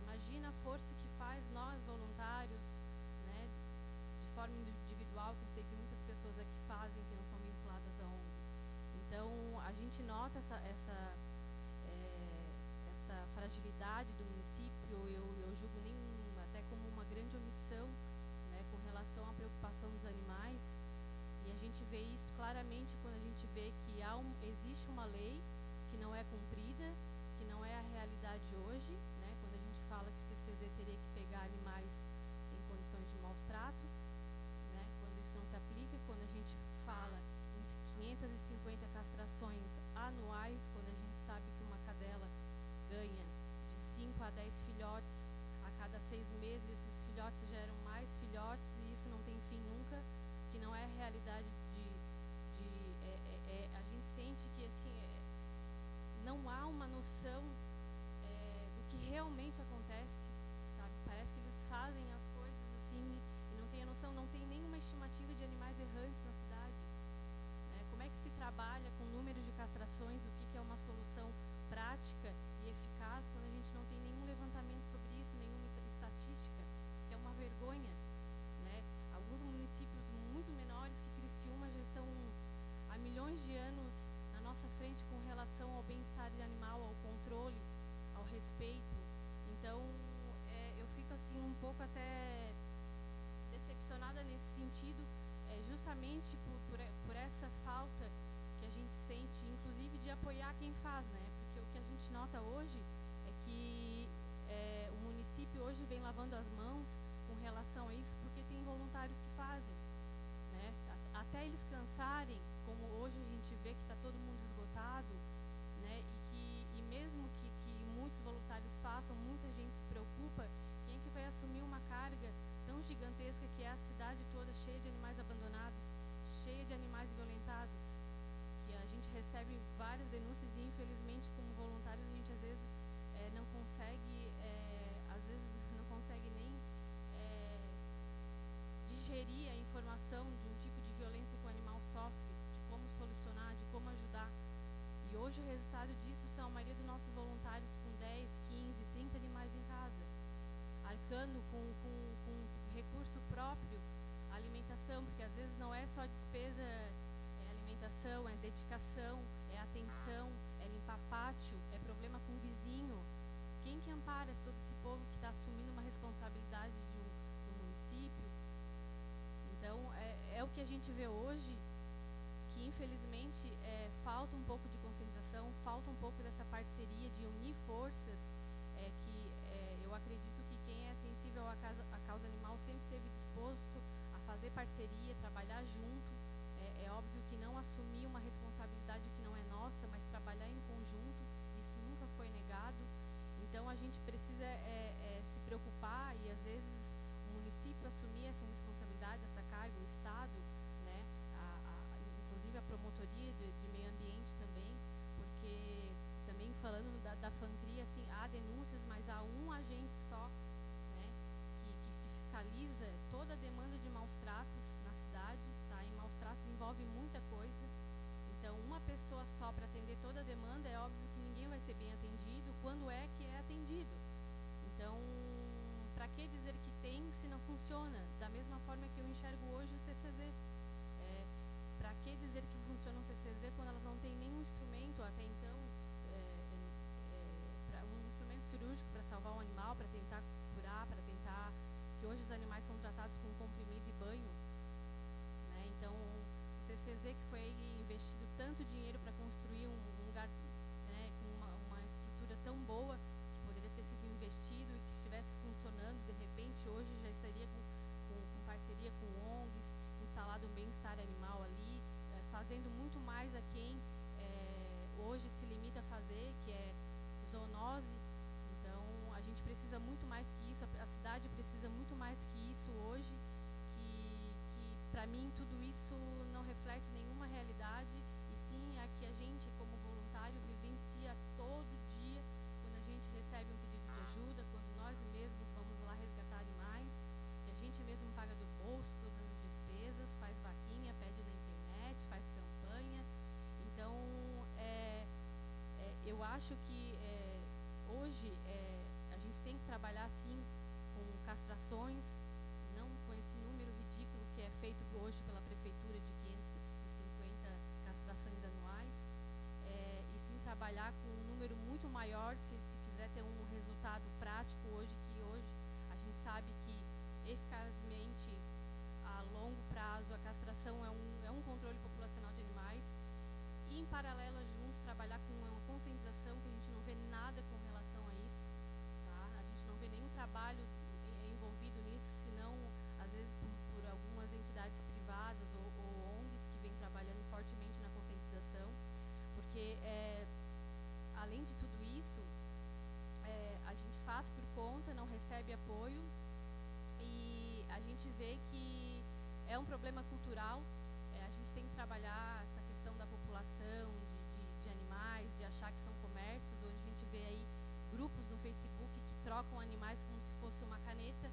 imagina a força que faz nós, voluntários, né, de forma individual, que eu sei que muitas pessoas aqui fazem, que não são vinculadas à ONG. Então, a gente nota essa fragilidade do município, eu julgo até como uma grande omissão, né, com relação à preocupação dos animais, e a gente vê isso claramente quando a gente vê que existe uma lei que não é cumprida, que não é a realidade hoje, né, quando a gente fala que o CCZ teria que pegar animais em condições de maus tratos, né, quando isso não se aplica, quando a gente fala em 550 castrações anuais, quando a gente sabe que uma cadela ganha de 5 a 10 filhotes a cada 6 meses, esses filhotes geram mais filhotes e isso não tem fim nunca, que não é a realidade a gente sente que assim, não há uma noção do que realmente acontece, sabe? Parece que eles fazem as coisas assim e não tem a noção, não tem nenhuma estimativa de animais errantes na cidade, né? Como é que se trabalha com números de castrações, o que é uma solução prática e eficaz quando a gente não tem nenhum levantamento sobre isso, nenhuma estatística, que é uma vergonha, né? Alguns municípios muito menores que Criciúma já estão há milhões de anos na nossa frente com relação ao bem-estar animal, ao controle, ao respeito. Então, eu fico assim um pouco até decepcionada nesse sentido, justamente por essa falta que a gente sente, inclusive de apoiar quem faz, né? Porque o que a gente nota hoje é que o município hoje vem lavando as mãos com relação a isso, porque tem voluntários que fazem, né? Até eles cansarem, como hoje a gente vê que está todo mundo esgotado, né? E mesmo que muitos voluntários façam, muita gente se preocupa, quem é que vai assumir uma carga tão gigantesca que é a cidade toda cheia de animais abandonados, cheia de animais violentados? teria informação de um tipo de violência que o animal sofre, de como solucionar, de como ajudar. E hoje o resultado disso são a maioria dos nossos voluntários com 10, 15, 30 animais em casa, arcando com recurso próprio, alimentação, porque às vezes não é só despesa, é alimentação, é dedicação, é atenção, é limpar pátio, é problema com o vizinho. Quem que ampara todo esse povo que está assumindo uma responsabilidade do município? Então, é o que a gente vê hoje, que infelizmente falta um pouco de conscientização, falta um pouco dessa parceria, de unir forças, eu acredito que quem é sensível à causa animal sempre esteve disposto a fazer parceria, trabalhar junto. É óbvio que não assumir uma responsabilidade que não é nossa, mas trabalhar em conjunto, isso nunca foi negado. Então a gente precisa se preocupar e às vezes o município assumir essa responsabilidade, essa carga, o Estado, né, inclusive a promotoria de meio ambiente também, porque também falando da FANCRI, assim, há denúncias, mas há um agente só, né, que fiscaliza toda a demanda de maus tratos na cidade, tá? E maus tratos envolve muita coisa. Então, uma pessoa só para atender toda a demanda, é óbvio que ninguém vai ser bem atendido quando é que é atendido. Então, para que dizer que tem se não funciona? Da mesma forma que eu enxergo hoje o CCZ. Para que dizer que funciona um CCZ quando elas não têm nenhum instrumento até então, um instrumento cirúrgico para salvar um animal, para tentar curar, para tentar... que hoje os animais são tratados com comprimido e banho, né? Então, o CCZ, que foi investido tanto dinheiro para construir um lugar, né, com uma estrutura tão boa, que poderia ter sido investido e que estivesse funcionando, de repente hoje já estaria com parceria com ONGs, instalado um bem-estar animal ali, fazendo muito mais a quem hoje se limita a fazer, que é zoonose. Então a gente precisa muito mais que isso, a cidade precisa muito mais que isso hoje, que para mim tudo isso não reflete nenhuma realidade, e sim a que a gente como voluntário vivencia todo dia, quando a gente recebe um pedido de ajuda, quando nós mesmos vamos lá resgatar animais, que a gente mesmo paga do bolso todas as despesas, faz vaquinha, pede na internet, faz campanha. Então eu acho que hoje a gente tem que trabalhar sim com castrações, não com esse número ridículo que é feito hoje pela prefeitura de 550 castrações anuais, e sim trabalhar com um número muito maior se quiser ter um resultado prático hoje, que hoje a gente sabe que eficazmente a longo prazo a castração é um controle populacional de animais, e em paralelo junto trabalhar com uma conscientização, que a gente não vê nada com relação a isso, tá? A gente não vê nenhum trabalho envolvido nisso, senão às vezes por algumas entidades privadas ou ONGs que vêm trabalhando fortemente na conscientização, porque além de tudo isso, a gente faz por conta, não recebe apoio, e a gente vê que é um problema cultural. A gente tem que trabalhar essa questão da população, de animais, de achar que são comércios. Hoje a gente vê aí grupos no Facebook que trocam animais como se fosse uma caneta,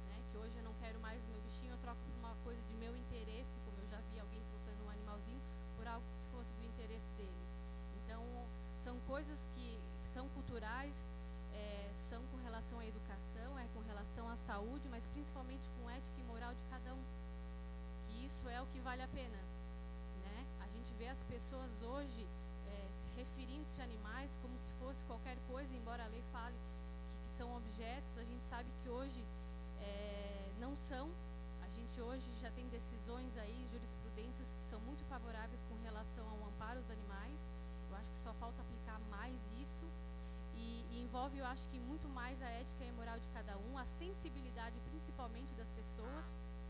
né? Que hoje eu não quero mais o meu bichinho, eu troco por uma coisa de meu interesse, como eu já vi alguém trocando um animalzinho por algo que fosse do interesse dele. Então, são coisas que são culturais, são com relação à educação, com relação à saúde, mas principalmente com ética e moral de cada um. Que isso é o que vale a pena, né? A gente vê as pessoas hoje referindo-se a animais como se fosse qualquer coisa, embora a lei fale que são objetos. A gente sabe que hoje não são. A gente hoje já tem decisões aí, jurisprudências que são muito favoráveis com relação ao amparo aos animais. Eu acho que só falta aplicar mais isso, e envolve, eu acho que muito mais a ética e a moral de cada um, a sensibilidade principalmente das pessoas,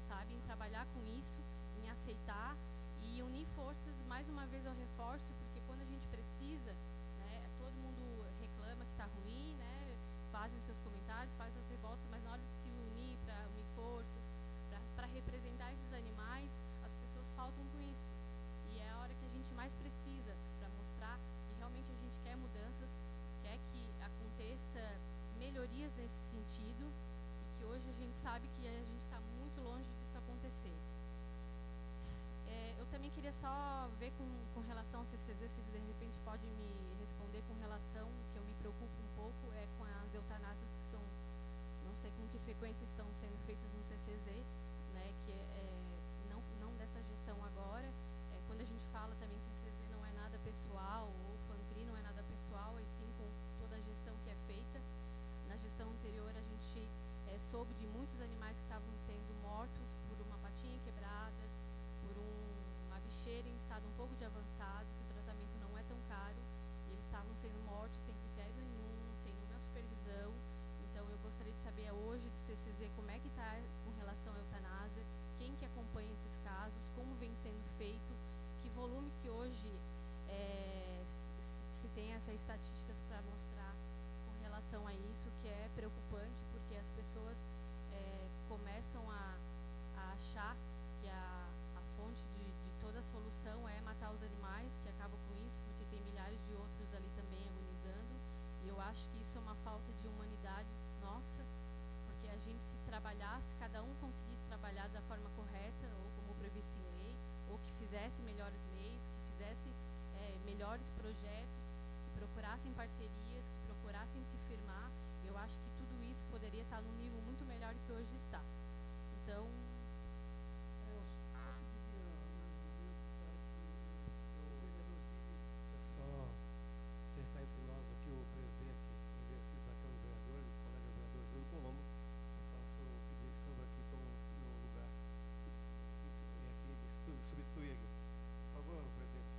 sabe, em trabalhar com isso, em aceitar e unir forças. Mais uma vez eu reforço, porque quando a gente precisa, né, todo mundo reclama que está ruim, né, fazem seus comentários, fazem as revoltas, mas na hora de se unir, para unir forças, para representar esses animais, as pessoas faltam com isso. E é a hora que a gente mais precisa, para mostrar que realmente a gente quer mudanças, quer que aconteça melhorias nesse sentido, e que hoje a gente sabe que a gente está muito longe disso acontecer. ver com relação ao CCZ, se de repente pode me responder com relação, que eu me preocupo um pouco, é com as eutanásias que são, não sei com que frequência estão sendo feitas no CCZ, né, que não dessa gestão agora. Quando a gente fala também CCZ não é nada pessoal, ou FANCRI não é nada pessoal, e sim com toda a gestão que é feita. Na gestão anterior a gente soube de muitos animais que estavam sendo mortos por uma patinha quebrada, por uma bicheira em estado um pouco de avançado, que o tratamento não é tão caro, e eles estavam sendo mortos sem critério nenhum, sem nenhuma supervisão. Então eu gostaria de saber hoje do CCZ como é que está com relação à eutanásia, quem que acompanha esses casos, como vem sendo feito, que volume que hoje se tem essas estatísticas para mostrar com relação a isso, que é preocupante, porque as pessoas começam a achar que a fonte de toda a solução é matar os animais, que acabam com isso, porque tem milhares de outros ali também agonizando. E eu acho que isso é uma falta de humanidade nossa, porque a gente, se trabalhasse, cada um conseguisse trabalhar da forma correta, ou como previsto em lei, ou que fizesse melhores leis, que fizesse melhores projetos, que procurassem parcerias, que procurassem se firmar, eu acho que tudo isso poderia estar num nível muito melhor do que hoje está. Então, Eu só pediria É só já está entre nós aqui o presidente em exercício da Câmara de Vereadores, o colega vereador Júlio Colombo, que faço o pedido que estamos aqui no lugar. E aqui substitui aqui. Por favor, presidente.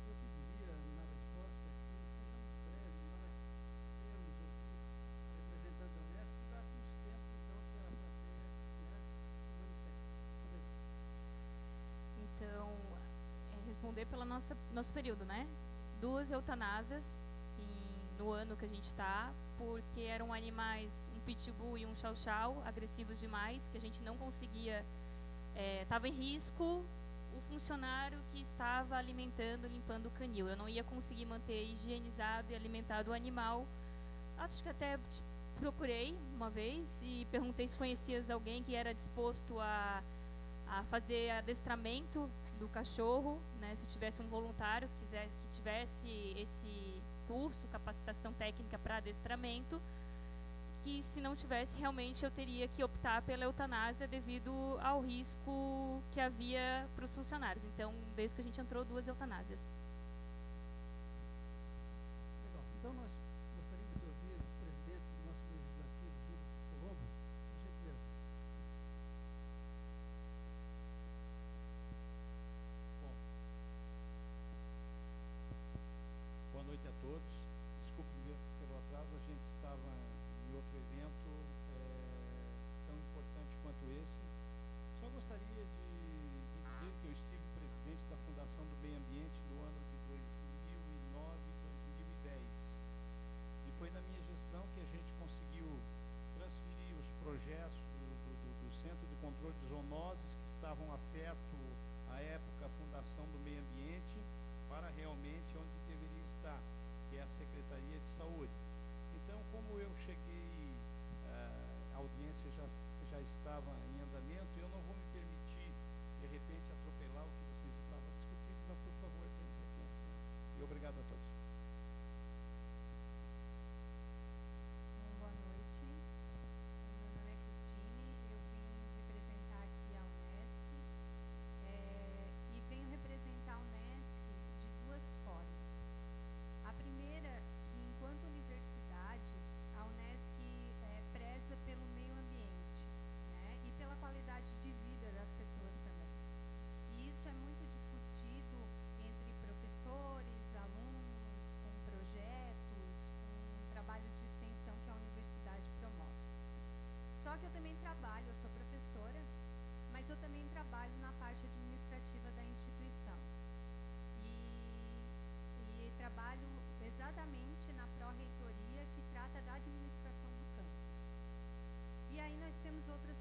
Eu pediria, na resposta, que seja muito breve, nós temos aqui representante da Unesco, que dá uns tempos, então, que a plateia, né, se manifeste. Poderia. Então, responder pelo nosso período, né? 2 eutanásias no ano que a gente está, porque eram animais, um pitbull e um chow-chow, agressivos demais, que a gente não conseguia, estava em risco o funcionário que estava alimentando, limpando o canil. Eu não ia conseguir manter higienizado e alimentado o animal. Acho que até procurei uma vez e perguntei se conhecias alguém que era disposto a fazer adestramento do cachorro, né, se tivesse um voluntário que tivesse esse curso, capacitação técnica para adestramento, que se não tivesse, realmente eu teria que optar pela eutanásia devido ao risco que havia para os funcionários. Então, desde que a gente entrou, 2 eutanásias. Legal. Então, nós gostaríamos de ouvir o presidente do nosso legislativo, Júlio Colombo, por gentileza. Bom, boa noite a todos. Desculpe pelo atraso, a gente estava em outro evento tão importante quanto esse. Só gostaria de dizer que eu estive presidente da Fundação do Meio Ambiente no ano de 2009 e 2010. E foi na minha gestão que a gente conseguiu transferir os projetos do Centro de Controle de Zoonoses, que estavam afeto à época a Fundação do Meio Ambiente, para realmente onde deveria estar, que é a Secretaria de Saúde. Então, como eu cheguei, a audiência já estava em andamento, eu não vou me permitir, de repente, atropelar o que vocês estavam discutindo, mas, por favor, tenha sequência. E obrigado a todos. Boa noite. Meu nome é Cristine, eu vim representar aqui a Unesc e venho representar a Unesc de 2 formas. A primeira, que enquanto universidade, a Unesc preza pelo meio ambiente, né, e pela qualidade de vida das pessoas também. E isso é muito discutido entre professores, alunos, com projetos, com trabalhos de extensão que a universidade promove. Só que eu também trabalho, eu sou professora, mas eu também trabalho na parte administrativa da instituição. E trabalho exatamente na pró-reitoria que trata da administração do campus. E aí nós temos outras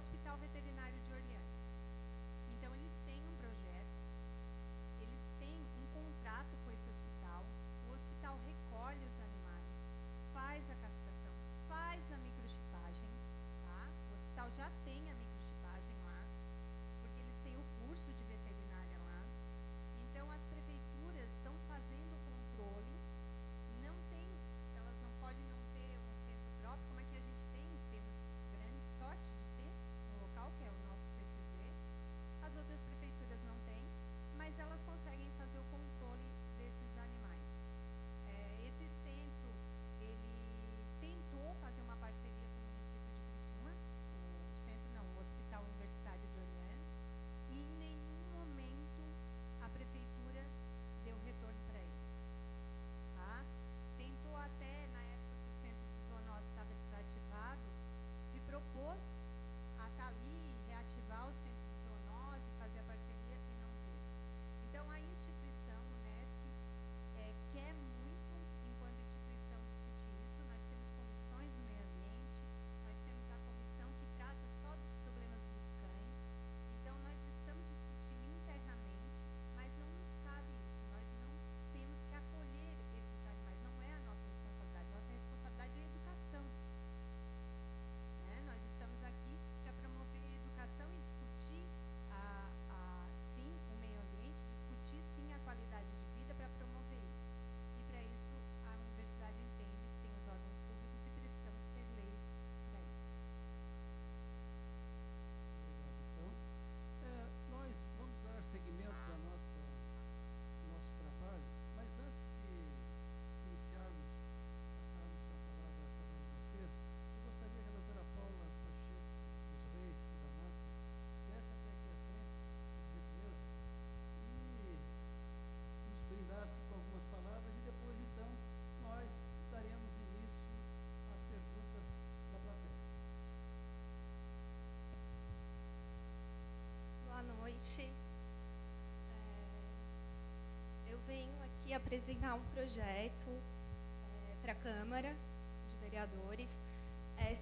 Hospital Veterinário de Orleans. Então, eles têm um projeto, eles têm um contrato com esse hospital, o hospital recolhe os animais, faz a castração, faz a microchipagem, tá? O hospital já tem a microchipagem lá, porque eles têm o curso de veterinária lá. Então, as prefeituras estão fazendo o controle, não tem, elas não podem não ter um centro próprio, como é que a gente tem? Temos grande sorte de ter um local, que é o nosso CCZ. As outras prefeituras não têm, mas elas conseguem fazer o controle desses animais. Esse centro, ele tentou fazer uma parceria com o município de Criciúma, o centro não, o Hospital Universitário de Orleans, e em nenhum momento a prefeitura deu retorno para eles. Tá? Tentou até, na época que o centro de zoonose estava desativado, se propôs a estar ali e reativar o centro de zoonose, fazer a parceria e não teve. Então, a instituição UNESCO quer muito, enquanto instituição, discutir isso. Nós temos comissões do meio ambiente, nós temos a comissão que trata só dos problemas dos cães. Então, nós estamos discutindo internamente, mas não nos cabe isso. Nós não temos que acolher esses animais, não é a nossa responsabilidade. Nossa responsabilidade é a educação. Né? Nós estamos aqui para promover a educação e discutir sim, o meio ambiente, discutir sim a qualidade de vida para promover isso. E para isso a universidade entende que tem os órgãos públicos e precisamos ter leis para isso. Obrigado, então. Nós vamos dar seguimento ao nosso trabalho, mas antes de iniciarmos, passarmos a palavra a cada um de vocês, eu gostaria que a doutora Paula Pacheco dos Reis da NAP viesse até aqui à frente, por gentileza, e nos brindasse com algumas palavras, e depois, então, nós daremos início às perguntas da plateia. Boa noite. Eu venho aqui apresentar um projeto para a Câmara de Vereadores,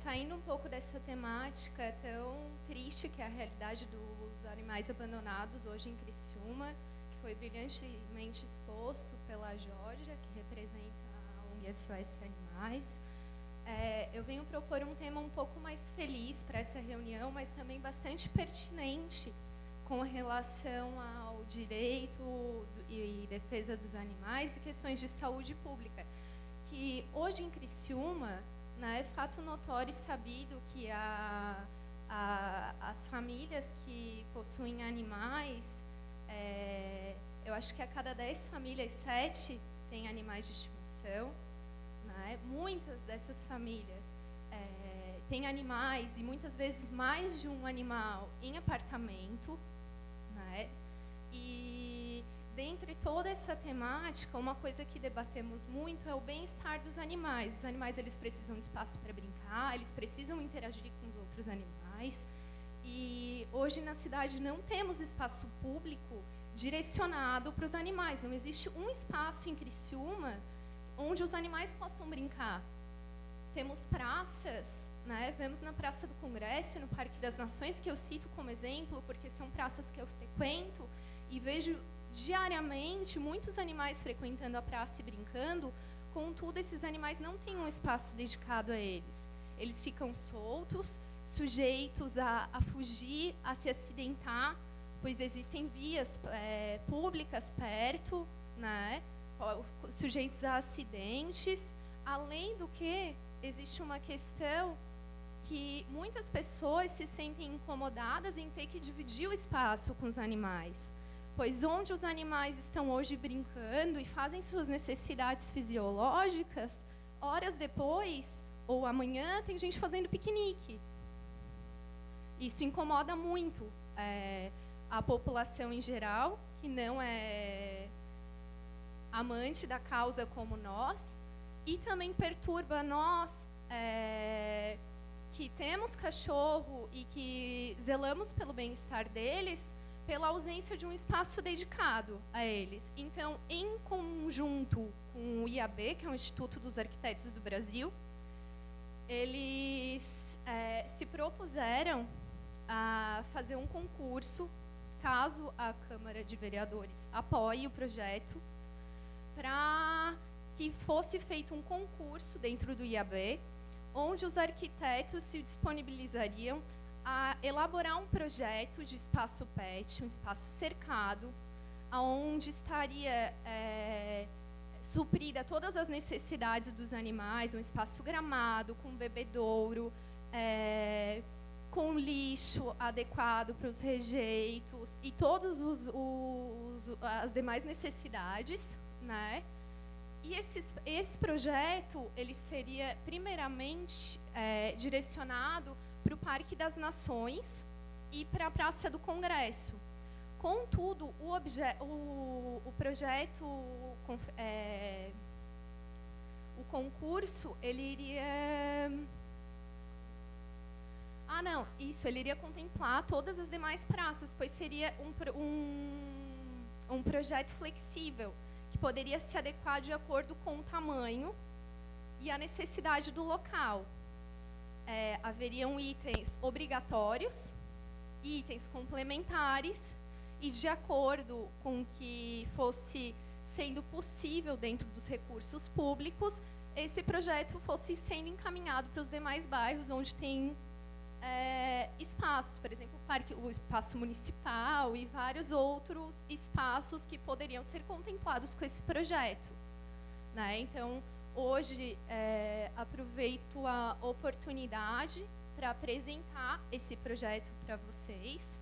saindo um pouco dessa temática tão triste que é a realidade dos animais abandonados hoje em Criciúma, que foi brilhantemente exposto pela Georgia, que representa a ONG SOS Animais. Eu venho propor um tema um pouco mais feliz para essa reunião, mas também bastante pertinente com relação ao direito e defesa dos animais e questões de saúde pública. Que hoje em Criciúma, né, é fato notório e sabido que as famílias que possuem animais, eu acho que a cada 10 famílias, 7 têm animais de estimação. Né? Muitas dessas famílias têm animais, e muitas vezes mais de um animal em apartamento. Né? E dentre toda essa temática, uma coisa que debatemos muito é o bem-estar dos animais. Os animais, eles precisam de espaço para brincar, eles precisam interagir com os outros animais. E hoje na cidade não temos espaço público direcionado para os animais. Não existe um espaço em Criciúma onde os animais possam brincar. Temos praças, né? Vemos na Praça do Congresso, no Parque das Nações, que eu cito como exemplo, porque são praças que eu frequento e vejo diariamente muitos animais frequentando a praça e brincando. Contudo, esses animais não têm um espaço dedicado a eles. Eles ficam soltos, sujeitos a fugir, a se acidentar, pois existem vias públicas perto, né? Sujeitos a acidentes. Além do que, existe uma questão que muitas pessoas se sentem incomodadas em ter que dividir o espaço com os animais, pois onde os animais estão hoje brincando e fazem suas necessidades fisiológicas, horas depois ou amanhã tem gente fazendo piquenique. Isso incomoda muito a população em geral, que não é amante da causa como nós, e também perturba nós que temos cachorro e que zelamos pelo bem-estar deles, pela ausência de um espaço dedicado a eles. Então, em conjunto com o IAB, que é o Instituto dos Arquitetos do Brasil, eles se propuseram a fazer um concurso, caso a Câmara de Vereadores apoie o projeto, para que fosse feito um concurso dentro do IAB, onde os arquitetos se disponibilizariam a elaborar um projeto de espaço PET, um espaço cercado, onde estaria suprida todas as necessidades dos animais, um espaço gramado, com bebedouro, com lixo adequado para os rejeitos e todas as demais necessidades, né? E esse projeto ele seria primeiramente direcionado para o Parque das Nações e para a Praça do Congresso. Contudo, o projeto, o concurso, ele iria... ele iria contemplar todas as demais praças, pois seria um projeto flexível, que poderia se adequar de acordo com o tamanho e a necessidade do local. Haveriam itens obrigatórios, itens complementares, e de acordo com o que fosse sendo possível dentro dos recursos públicos, esse projeto fosse sendo encaminhado para os demais bairros onde tem espaços, por exemplo, o espaço municipal e vários outros espaços que poderiam ser contemplados com esse projeto, né? Então, hoje, aproveito a oportunidade para apresentar esse projeto para vocês.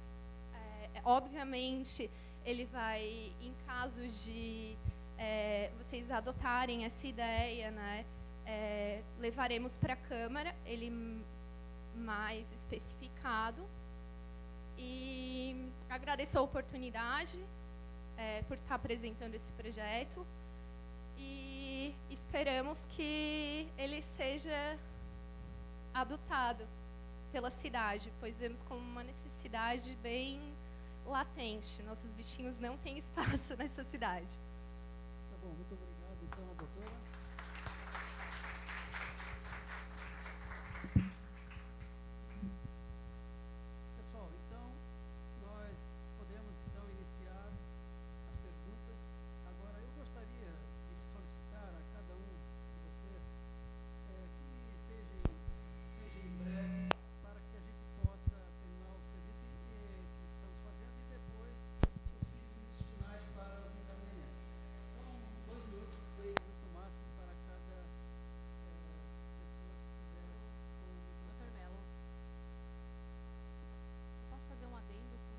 Obviamente, ele vai, em caso de vocês adotarem essa ideia, né, levaremos para a Câmara, ele mais especificado. E agradeço a oportunidade por estar apresentando esse projeto e esperamos que ele seja adotado pela cidade, pois vemos como uma necessidade bem latente. Nossos bichinhos não têm espaço nessa cidade. Tá bom, muito obrigado, então, a doutora. Pessoal, então, nós podemos, então, iniciar as perguntas. Agora, eu gostaria de solicitar a cada um de vocês que sejam breves, para que a gente possa terminar o serviço que estamos fazendo e depois os vídeos finais para os encaminhamentos. Então, 2 minutos foi o uso máximo para cada pessoa que estiver com o microfone. Dr. Mello, posso fazer um adendo com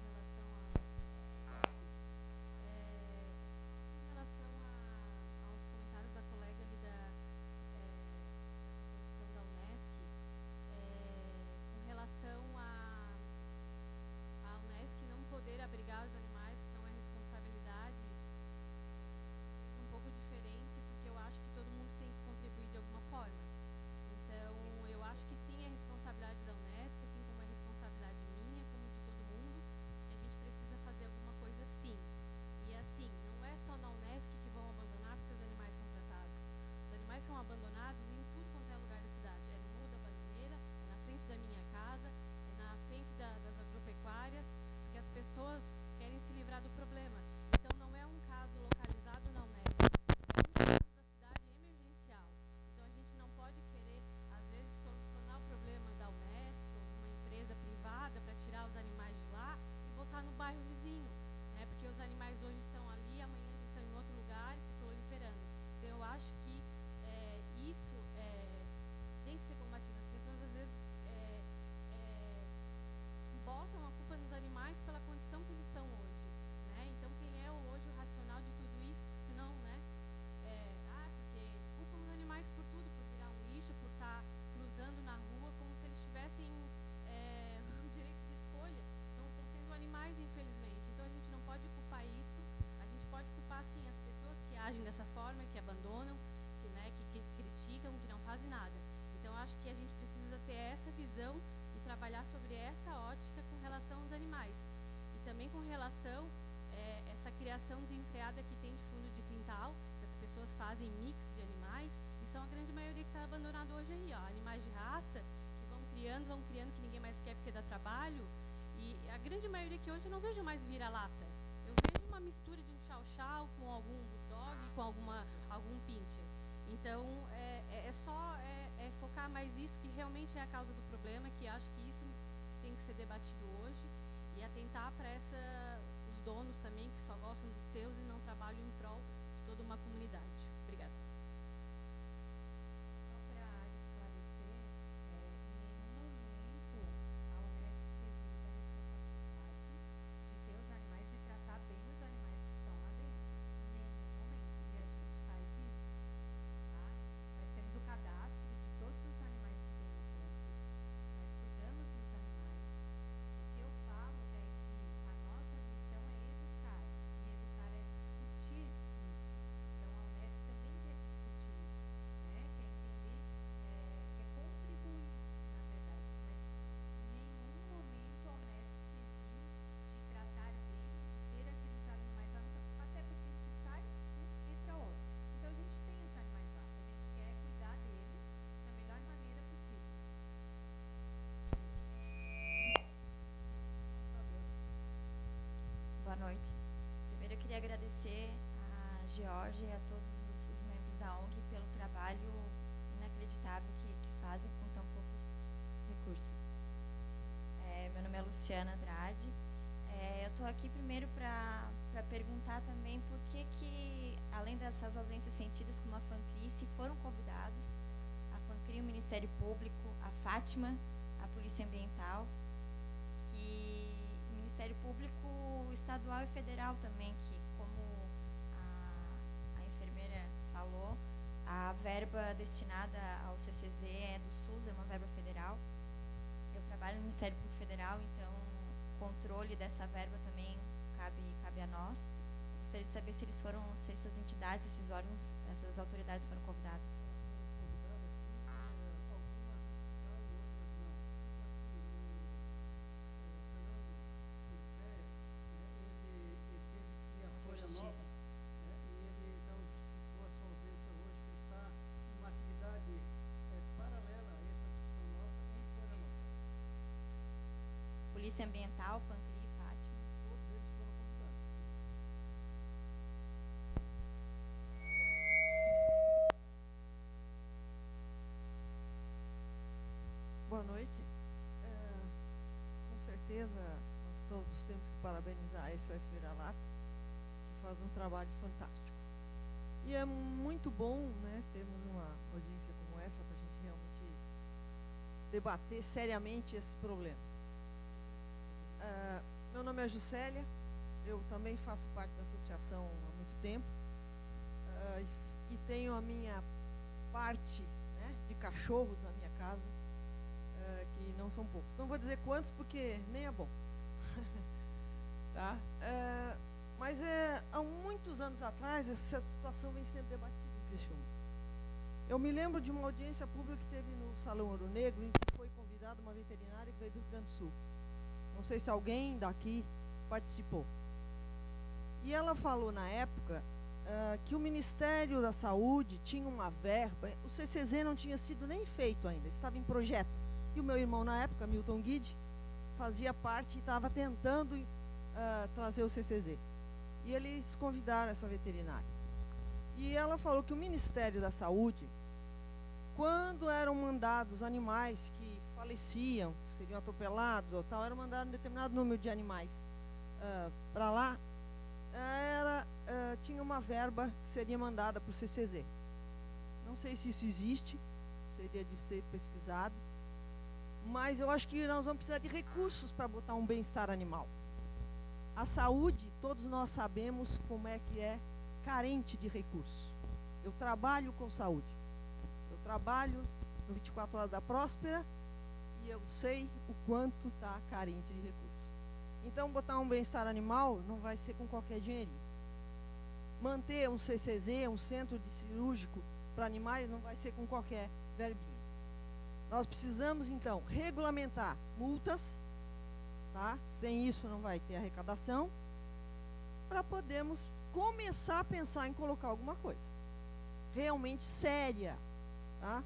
relação aos comentários da colega ali da exposição da Unesc, com relação a Unesc não poder abrigar os animais, que não é responsabilidade, um pouco diferente, porque eu acho que todo mundo tem que contribuir de alguma forma. Então, eu acho que sim, é responsabilidade da Unesc, assim como é responsabilidade minha, como de todo mundo, e a gente precisa fazer alguma coisa sim. E assim, não é só na Unesc que vão abandonar porque os animais são tratados. Os animais são abandonados em tudo quanto é lugar da cidade. É no Morro da Bananeira, é na frente da minha casa, é na frente das agropecuárias, porque as pessoas querem se livrar do problema. Então, não é um caso localizado na Unesc, é um caso da cidade emergencial. Então, a gente não pode querer, às vezes, solucionar o problema da Unesc ou de uma empresa privada para tirar os animais de lá e botar no bairro vizinho, né? Porque os animais hoje estão ali, amanhã já estão em outro lugar se proliferando. Então, eu acho que isso tem que ser combatido. As pessoas, às vezes, botam a culpa nos animais pela condição que eles estão hoje, né? Então, quem é hoje o racional de tudo isso, se não, né? Porque culpam os animais por tudo, por virar um lixo, por estar cruzando na rua como se eles tivessem o direito de escolha. Não estão sendo animais, infelizmente. Então, a gente não pode culpar isso. A gente pode culpar, sim, as pessoas que agem dessa forma, que abandonam, que criticam, que não fazem nada. Então, acho que a gente precisa ter essa visão e trabalhar sobre essa ótica com relação aos animais. E também com relação essa criação desenfreada que tem de fundo de quintal, que as pessoas fazem mix de animais, e são a grande maioria que está abandonado hoje aí, ó. Animais de raça que vão criando, que ninguém mais quer porque dá trabalho, E a grande maioria que hoje eu não vejo mais vira-lata. Eu vejo uma mistura de um chow-chow com algum bulldog, com algum pincher. Então, é só focar mais isso, que realmente é a causa do problema, que acho que isso tem que ser debatido hoje, e atentar para os donos também, que só gostam dos seus e não trabalham em prol de toda uma comunidade. Obrigada. Só para esclarecer, em nenhum momento a Unesp se exime da responsabilidade de ter os animais e tratar bem os animais que estão lá dentro. Em nenhum momento. E a gente faz isso. Tá? Nós temos o cadastro de todos os animais que tem no campus. Nós cuidamos dos animais. O que eu falo é que a nossa missão é educar. E educar é discutir isso. Então a Unesp também quer discutir isso. Né? Quer entender, quer contribuir, na verdade. Mas em nenhum momento a Unesp se exime de tratar bem, de ter aqueles animais lá no campo. Até porque se sai, entra outro. Então a gente tem os animais lá. A gente quer cuidar deles da melhor maneira possível. Boa noite. Primeiro eu queria agradecer a Georgia e a todos os membros da ONG pelo trabalho inacreditável que fazem com tão poucos recursos. Meu nome é Luciana Andrade. Eu estou aqui primeiro para perguntar também por que, além dessas ausências sentidas como a FANCRI, se foram convidados a FANCRI, o Ministério Público, a Fátima, a Polícia Ambiental, que o Ministério Público Estadual e Federal também, que como a enfermeira falou, a verba destinada ao CCZ é do SUS, é uma verba federal. Eu trabalho no Ministério Público Federal, então o controle dessa verba também cabe a nós. Eu gostaria de saber se essas entidades, esses órgãos, essas autoridades foram convidadas. Justiça. E ele não justificou a sua ausência hoje, que está numa atividade paralela a essa discussão nossa em Florianópolis. Polícia Ambiental, FANCRI, Fátima. Todos eles foram convidados. Boa noite. Com certeza, nós todos temos que parabenizar a SOS Vira-Lata, que faz um trabalho fantástico. E é muito bom, né, termos uma audiência como essa para a gente realmente debater seriamente esse problema. Meu nome é Juscelia, eu também faço parte da associação há muito tempo, e tenho a minha parte, né, de cachorros na minha casa, que não são poucos. Não vou dizer quantos porque nem é bom. Tá? Mas há muitos anos atrás essa situação vem sendo debatida em Criciúma. Eu me lembro de uma audiência pública que teve no Salão Ouro Negro, em que foi convidada uma veterinária que veio do Rio Grande do Sul. Não sei se alguém daqui participou. E ela falou na época que o Ministério da Saúde tinha uma verba, o CCZ não tinha sido nem feito ainda, estava em projeto. E o meu irmão na época, Milton Guide, fazia parte e estava tentando trazer o CCZ. E eles convidaram essa veterinária. E ela falou que o Ministério da Saúde, quando eram mandados animais que faleciam, seriam atropelados ou tal, eram mandados um determinado número de animais para lá, tinha uma verba que seria mandada para o CCZ. Não sei se isso existe, seria de ser pesquisado, mas eu acho que nós vamos precisar de recursos para botar um bem-estar animal. A saúde, todos nós sabemos como é que é carente de recursos. Eu trabalho com saúde. Eu trabalho no 24 Horas da Próspera e eu sei o quanto está carente de recursos. Então, botar um bem-estar animal não vai ser com qualquer dinheirinho. Manter um CCZ, um centro de cirúrgico para animais, não vai ser com qualquer verbinha. Nós precisamos, então, regulamentar multas, tá? Sem isso não vai ter arrecadação, para podermos começar a pensar em colocar alguma coisa realmente séria, tá?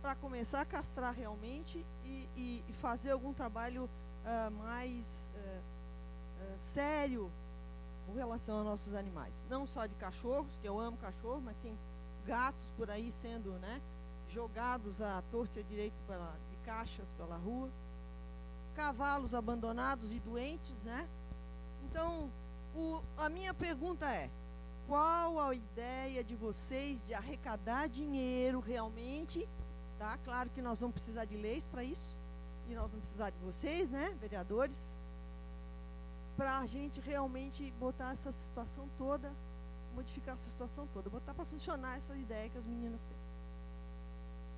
Para começar a castrar realmente e fazer algum trabalho mais sério com relação aos nossos animais. Não só de cachorros, que eu amo cachorro, mas tem gatos por aí sendo, né, jogados à torta e à direita de caixas pela rua. Cavalos abandonados e doentes, né? Então, a minha pergunta é: qual a ideia de vocês de arrecadar dinheiro realmente? Tá? Claro que nós vamos precisar de leis para isso, e nós vamos precisar de vocês, né, vereadores, para a gente realmente botar essa situação toda, modificar essa situação toda, botar para funcionar essa ideia que as meninas têm.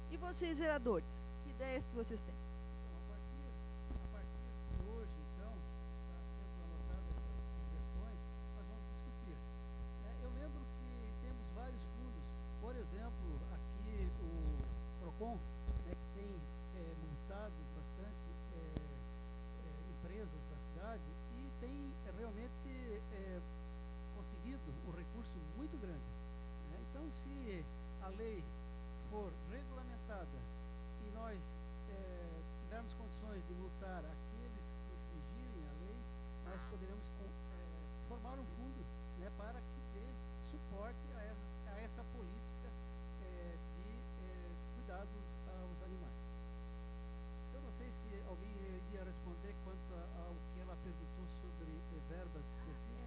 E vocês, vereadores, que ideias que vocês têm? A partir de hoje, então, está sendo anotadas essas sugestões, nós vamos discutir. Eu lembro que temos vários fundos, por exemplo, aqui o PROCON, né, que tem multado bastante empresas da cidade e tem realmente conseguido um recurso muito grande. Né? Então, se a lei for regulamentada e nós tivermos condições de multar aqueles que infringirem a lei, nós poderemos formar um fundo, né, para que dê suporte a essa política de cuidados aos animais. Eu não sei se alguém iria responder quanto ao que ela perguntou sobre verbas específicas.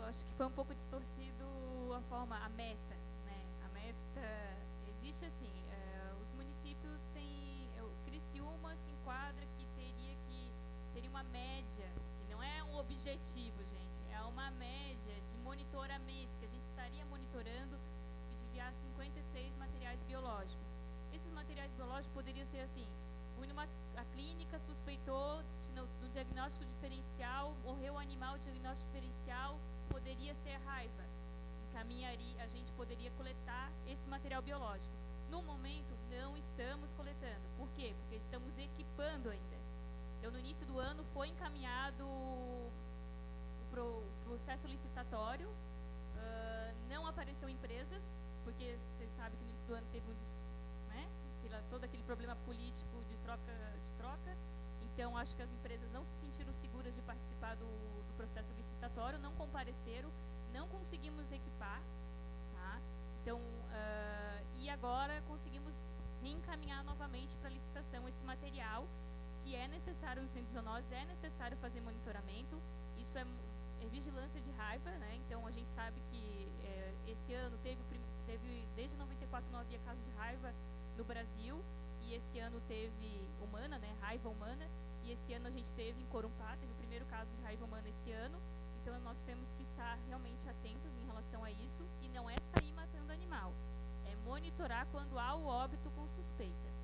Acho que foi um pouco distorcido a meta, né? A meta existe assim, os municípios têm, Criciúma se enquadra que teria uma média, que não é um objetivo, gente, é uma média de monitoramento, que a gente estaria monitorando de desviar 56 materiais biológicos. Esses materiais biológicos poderiam ser assim: fui a clínica, suspeitou no diagnóstico diferencial, morreu o animal, diagnóstico diferencial, poderia ser raiva. A gente poderia coletar esse material biológico. No momento, não estamos coletando. Por quê? Porque estamos equipando ainda. Então, no início do ano, foi encaminhado o processo licitatório, não apareceu empresas, porque vocês sabem que no início do ano teve todo aquele problema político de troca. Então, acho que as empresas não se sentiram seguras de participar do processo licitatório, não compareceram, não conseguimos equipar, tá? Então, e agora conseguimos reencaminhar novamente para licitação esse material, que é necessário no centro de zoonoses, é necessário fazer monitoramento, isso é vigilância de raiva, né? Então, a gente sabe que esse ano desde 94 não havia caso de raiva no Brasil, e esse ano teve humana, né, raiva humana, e esse ano a gente teve em Corumbá, teve o primeiro caso de raiva humana esse ano. Então nós temos que estar realmente atentos em relação a isso, e não é sair matando animal, é monitorar quando há o óbito com suspeita.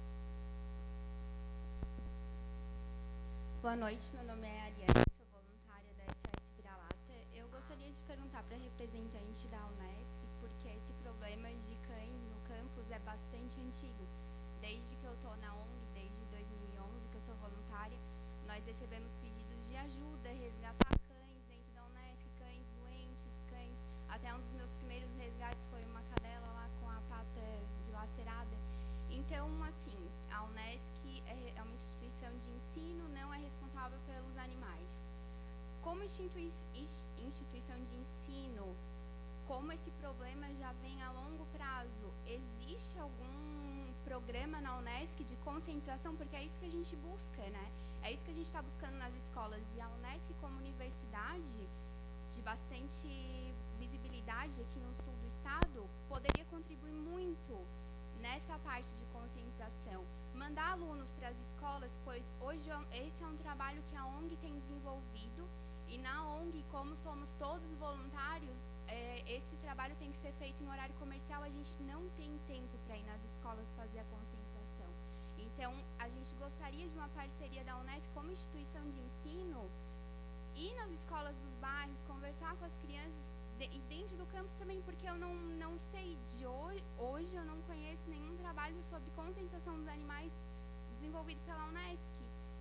Boa noite, meu nome é Ariane, sou voluntária da SOS Vira-Lata. Eu gostaria de perguntar para a representante da Unesc, porque esse problema de cães no campus é bastante antigo. Desde que eu estou na ONG, desde 2011 que eu sou voluntária, nós recebemos pedidos de ajuda, resgatar cães dentro da Unesc, cães doentes, cães... Até um dos meus primeiros resgates foi uma cadela lá com a pata dilacerada. Então, assim, a Unesc é uma instituição de ensino, não é responsável pelos animais. Como instituição de ensino, como esse problema já vem a longo prazo, existe algum programa na Unesc de conscientização? Porque é isso que a gente busca, né? É isso que a gente está buscando nas escolas. E a Unesc, como universidade de bastante visibilidade aqui no sul do estado, poderia contribuir muito nessa parte de conscientização. Mandar alunos para as escolas, pois hoje esse é um trabalho que a ONG tem desenvolvido, e na ONG, como somos todos voluntários, esse trabalho tem que ser feito em horário comercial, a gente não tem tempo para ir nas escolas fazer a conscientização. Então, a gente gostaria de uma parceria da Unesc como instituição de ensino, ir nas escolas dos bairros, conversar com as crianças, e dentro do campus também, porque eu não sei, hoje eu não conheço nenhum trabalho sobre conscientização dos animais desenvolvido pela Unesc.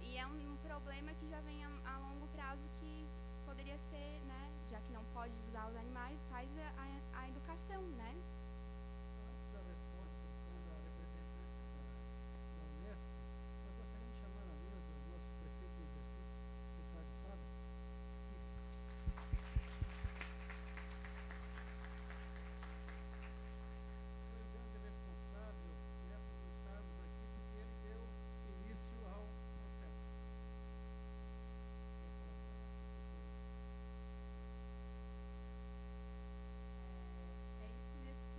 E é um problema que já vem a longo prazo, que poderia ser, né, já que não pode usar os animais, faz a educação, né? Antes da resposta da representante da Unesc, nós gostaríamos de chamar na mesa o nosso prefeito em exercício, Ricardo Salles. Foi o grande responsável nessa de estarmos aqui, porque ele deu início ao processo. É isso mesmo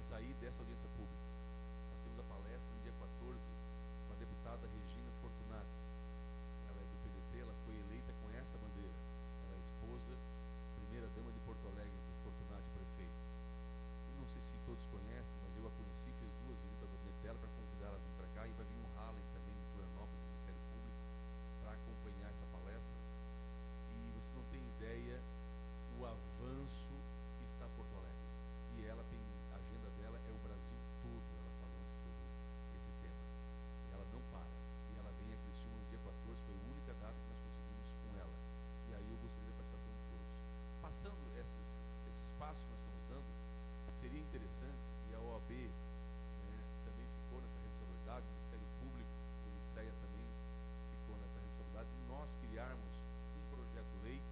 sair dessa audiência pública. Nós temos a palestra no dia 14 com a deputada Regina Fortunati. Ela é do PDT, ela foi eleita com essa bandeira. Ela é esposa, primeira-dama de Porto Alegre, do Fortunati prefeito. Eu não sei se todos conhecem, mas eu a conheci, fiz 2 visitas ao gabinete dela para convidar ela a vir para cá, e vai vir um Hallen também em Florianópolis, do Ministério Público, para acompanhar essa palestra. E você não tem ideia do avanço que está Porto Alegre. E ela tem, a agenda dela é o Brasil todo, ela falando sobre esse tema. Ela não para. E ela vem a Criciúma no dia 14, foi a única data que nós conseguimos com ela. E aí eu gostaria da participação de todos. Passando esses passos que nós estamos dando, seria interessante, e a OAB, né, também ficou nessa responsabilidade, o Ministério Público, o Liceia também ficou nessa responsabilidade, de nós criarmos um projeto de lei,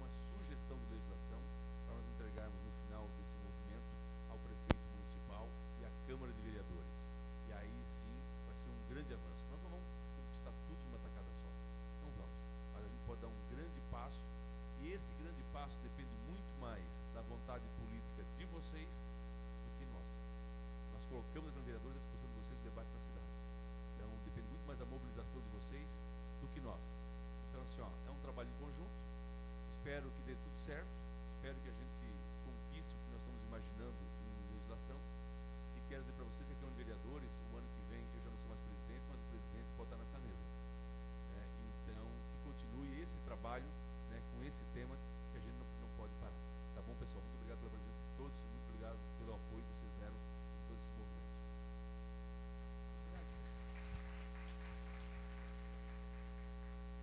uma sugestão de legislação, para nós entregarmos no final desse movimento ao prefeito municipal e à Câmara de Vereadores. E aí sim vai ser um grande avanço. Nós não vamos conquistar tudo numa tacada só, não vamos, mas a gente pode dar um grande passo, e esse grande passo depende muito mais da vontade política de vocês do que nossa. Nós colocamos na Câmara de Vereadores à disposição de vocês o debate na cidade. Então depende muito mais da mobilização de vocês do que nós. Então assim, ó, é um trabalho em conjunto. Espero que dê tudo certo. Espero que a gente conquiste o que nós estamos imaginando em legislação. E quero dizer para vocês que a Câmara de Vereadores, o ano que vem, eu já não sou mais presidente, mas o presidente pode estar nessa mesa. Então, que continue esse trabalho, né, com esse tema, que a gente não pode parar. Tá bom, pessoal? Muito obrigado pela presença de todos, muito obrigado pelo apoio que vocês deram em todos esses movimentos.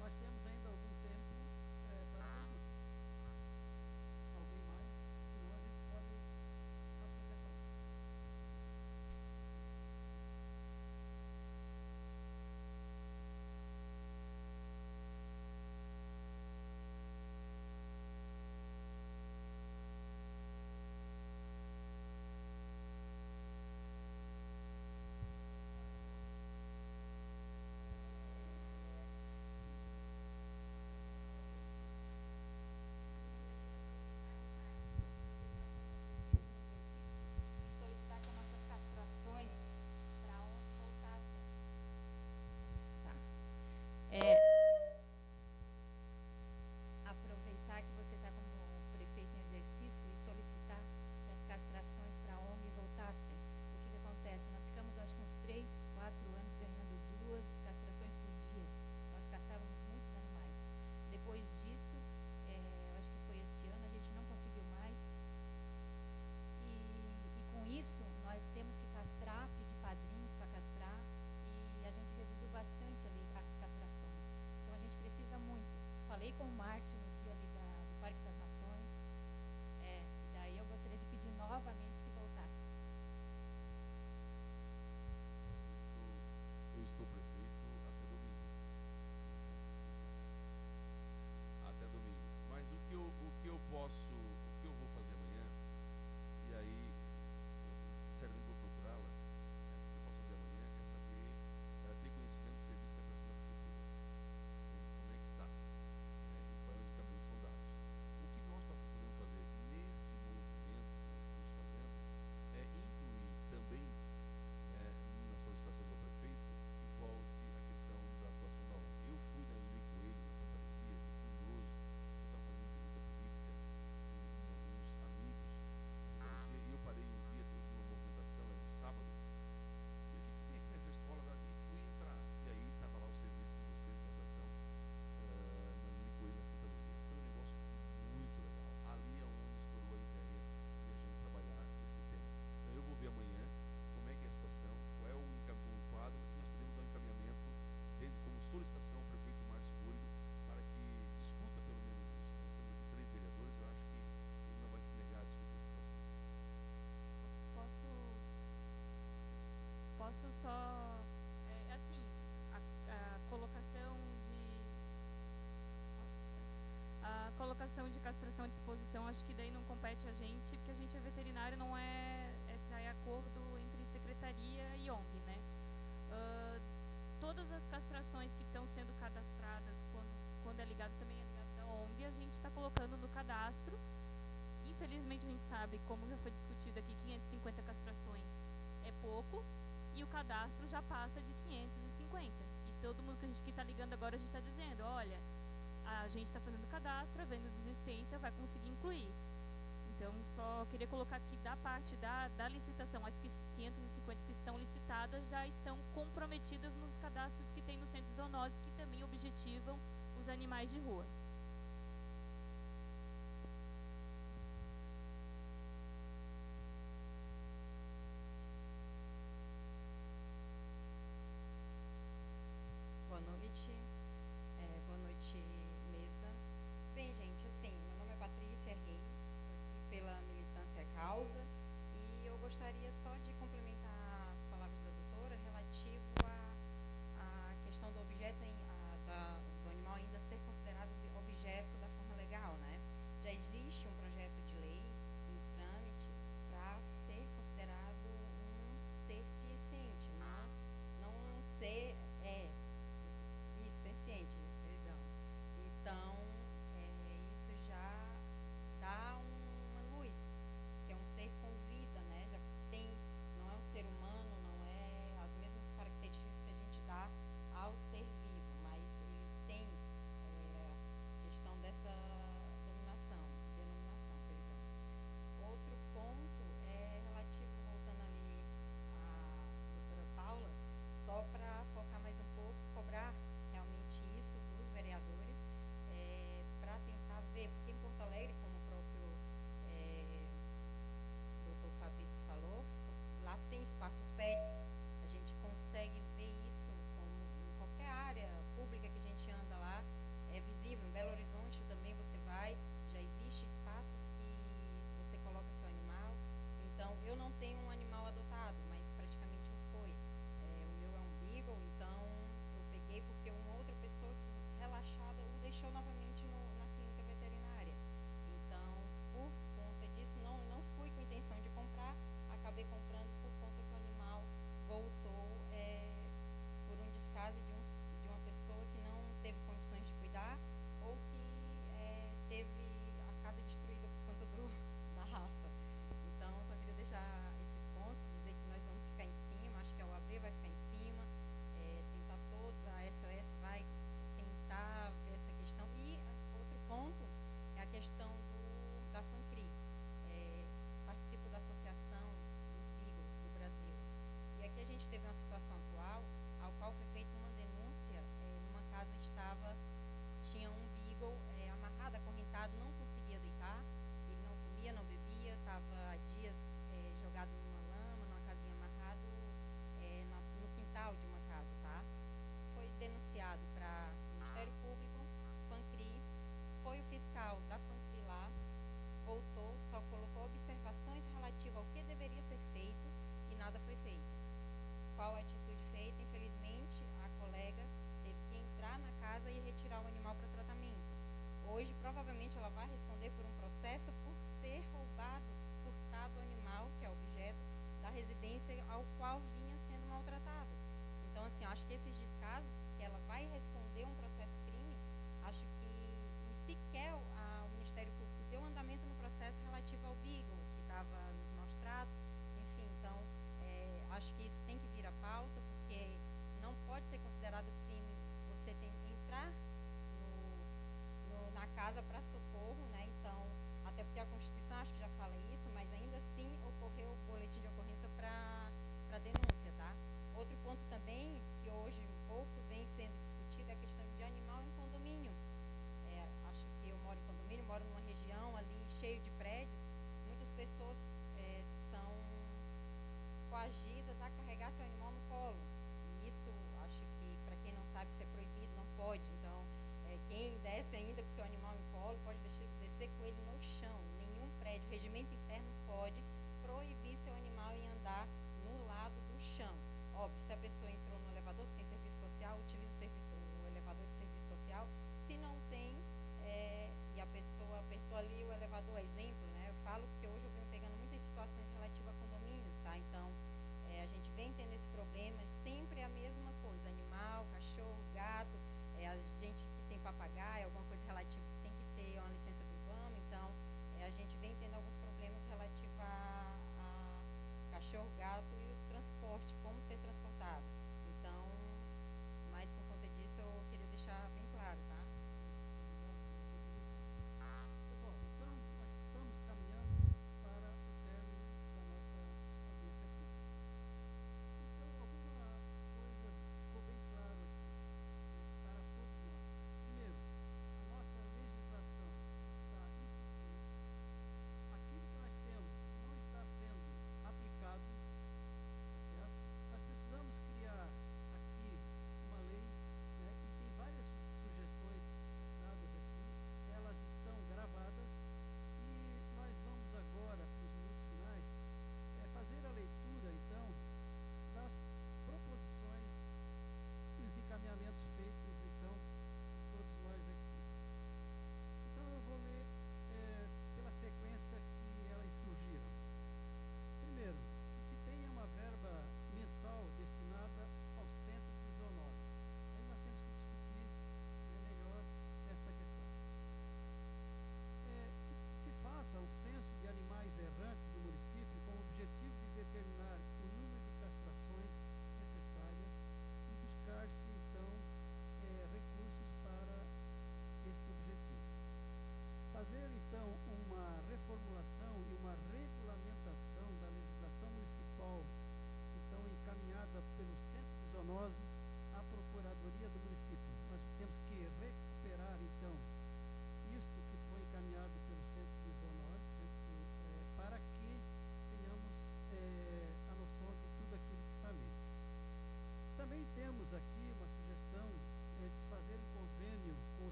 Nós temos ainda algum tempo para perguntas. Alguém mais? Senão a gente pode proceder a falar. Solicitar que as nossas castrações para voltassem. Tá. Aproveitar que você está como prefeito em exercício e solicitar que as castrações para a ONG voltassem. O que acontece? Nós ficamos, acho que uns 3, 4 anos ganhando 2 castrações por dia. Nós castrávamos muitos animais. Depois disso, eu acho que foi esse ano, a gente não conseguiu mais. E com isso, nós temos que castrar, pedir padrinhos para castrar, e a gente reduziu bastante ali as castrações. Então a gente precisa muito. Falei com o Márcio no dia ali do Parque das Nações, daí eu gostaria de pedir novamente que voltasse. Eu estou prefeito até domingo. Até domingo. Mas o que eu vou fazer amanhã, e aí certamente vou procurá-la, o que eu posso fazer amanhã é saber, ter conhecimento do serviço de castração da prefeitura. Como é que está? E quais os caminhos são dados. O que nós podemos fazer nesse movimento que nós estamos fazendo é incluir também, nas solicitações ao prefeito, que volte a questão da atuação da ONG. Eu fui na Eli Coelho, na Santa Luzia, curioso, eu estava fazendo visita política com alguns amigos, e eu parei um dia, teve uma movimentação, era um sábado, e o que tem aqui nessa escola? E fui entrar, e aí estava lá o serviço de vocês, castração, na Eli Coelho, na Santa Luzia. Foi um negócio muito legal. Ali é onde estourou a ideia de a gente trabalhar esse tema. Então eu vou ver amanhã como é que é a situação, qual é o quadro que nós podemos dar um encaminhamento dentro como solicitação ao prefeito Márcio Búrigo para que discuta pelo menos isso. Nós temos aqui 3 vereadores, eu acho que ele não vai se negar a discutir essa situação. Posso só, assim, a colocação de castração à disposição, acho que daí não compete a gente, porque a gente é veterinário, não esse é acordo entre secretaria e ONG, né? Todas as castrações que estão sendo cadastradas, quando é ligado, também é ligado da ONG, a gente está colocando no cadastro. Infelizmente a gente sabe, como já foi discutido aqui, 550 castrações pouco e o cadastro já passa de 550. E todo mundo que está ligando agora, a gente está dizendo, olha, a gente está fazendo cadastro, havendo desistência, vai conseguir incluir. Então, só queria colocar aqui da parte da licitação, as 550 que estão licitadas já estão comprometidas nos cadastros que tem no Centro de Zoonoses, que também objetivam os animais de rua. Boa noite. Boa noite, mesa. Bem, gente, assim, meu nome é Patrícia Reis, aqui pela Militância Causa, e eu gostaria só de complementar as palavras da doutora relativo à questão do objeto, do animal ainda ser considerado objeto da forma legal, né? Já existe um projeto de lei em trâmite para ser considerado um ser ciente, não ser ciente, perdão. Então, isso já dá uma luz, que é um ser com vida, né? Já tem, não é um ser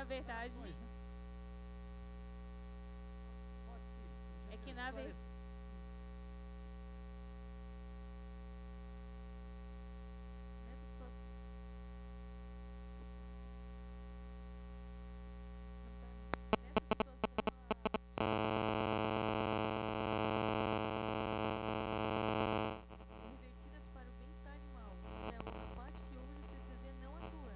verdade, Ações, né? Pode ser. é que na verdade, Nessa situação. Nessa situação, revertidas para o bem-estar animal. É a parte que hoje o CCZ não atua.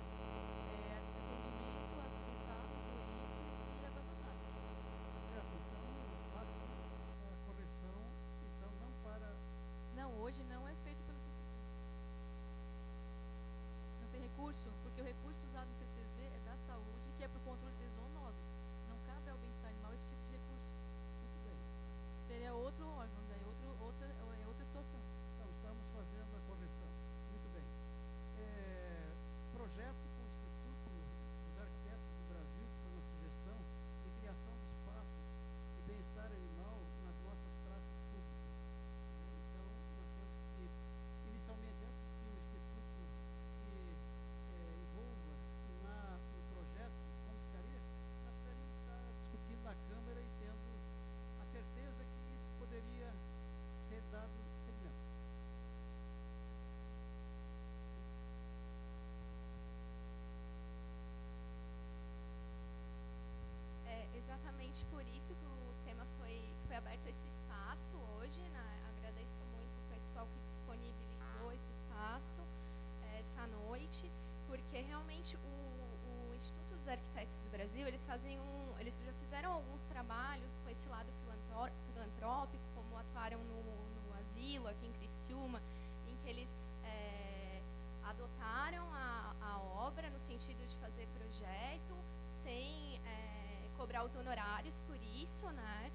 Atendimento a solitários, doentes e abandonados. Certo, então faça a correção, então não para. Não, hoje não é feito pelo CCZ. Não tem recurso, porque o recurso usado no CCZ é da saúde, que é para o controle de zoonoses. Não cabe ao bem-estar animal esse tipo de recurso. Muito bem. Seria outro órgão, daí outra situação. Então, estamos fazendo a correção. Muito bem. Projeto com o Instituto dos Arquitetos do Brasil, que foi uma sugestão de criação de espaços de bem-estar animal nas nossas praças públicas. Então, nós temos que, inicialmente, antes que o Instituto se envolva no projeto, como ficaria, nós precisaríamos estar discutindo na Câmara e tendo a certeza que isso poderia ser dado seguimento. É exatamente por isso que o tema foi aberto esse espaço hoje, né? Agradeço muito o pessoal que disponibilizou esse espaço essa noite, porque realmente o Instituto dos Arquitetos do Brasil, eles já fizeram alguns trabalhos com esse lado filantrópico, como atuaram no asilo aqui em Criciúma, em que eles adotaram a obra no sentido de fazer projeto sem cobrar os honorários por isso, né?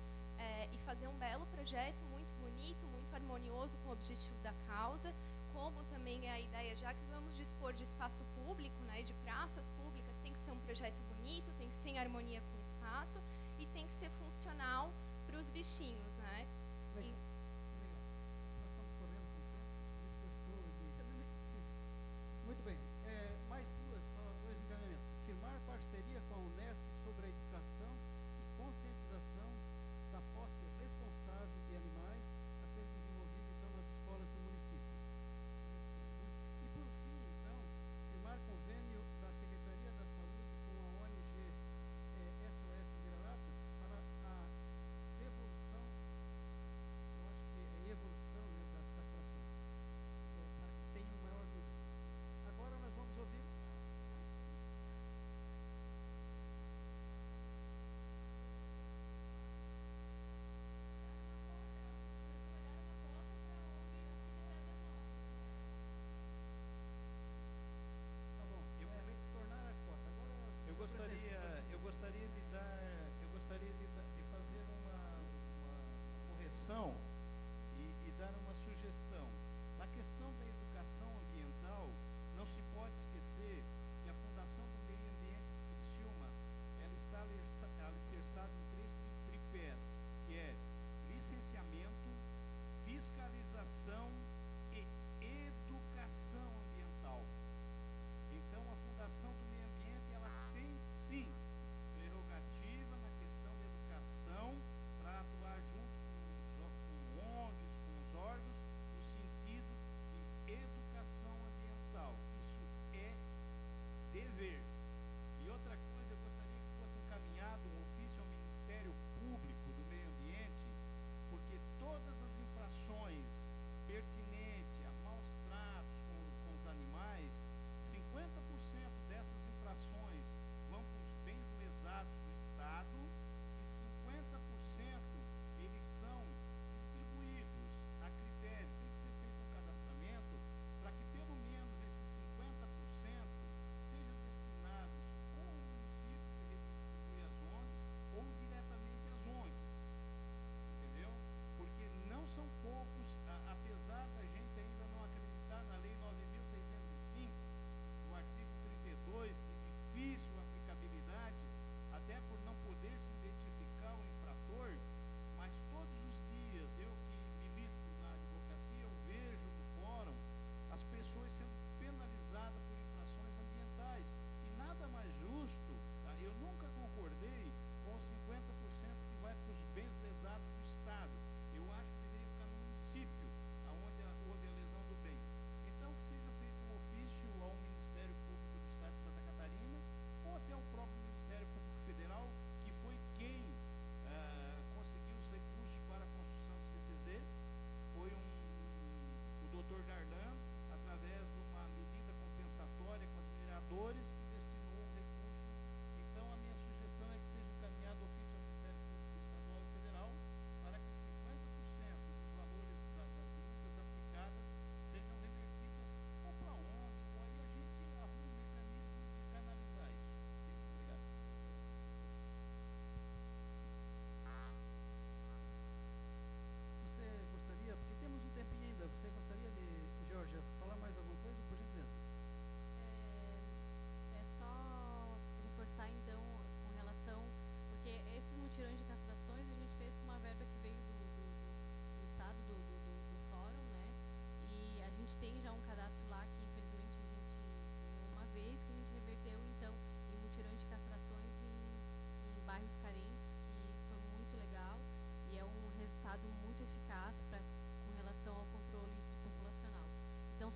E fazer um belo projeto muito bonito, muito harmonioso com o objetivo da causa, como também é a ideia, já que vamos dispor de espaço público, né, de praças públicas, tem que ser um projeto bonito, tem que ser em harmonia com o espaço e tem que ser funcional para os bichinhos, né? Legal. Nós estamos correndo com o tempo, por isso que eu estou de... Muito bem. Mais dois encaminhamentos. Firmar parceria com a Unesco sobre a educação e conscientização da posse responsável de animais a ser desenvolvida então nas escolas do município. E por fim, então, firmar convênio da Secretaria da Saúde com a ONG SOS Vira-Latas para a devolução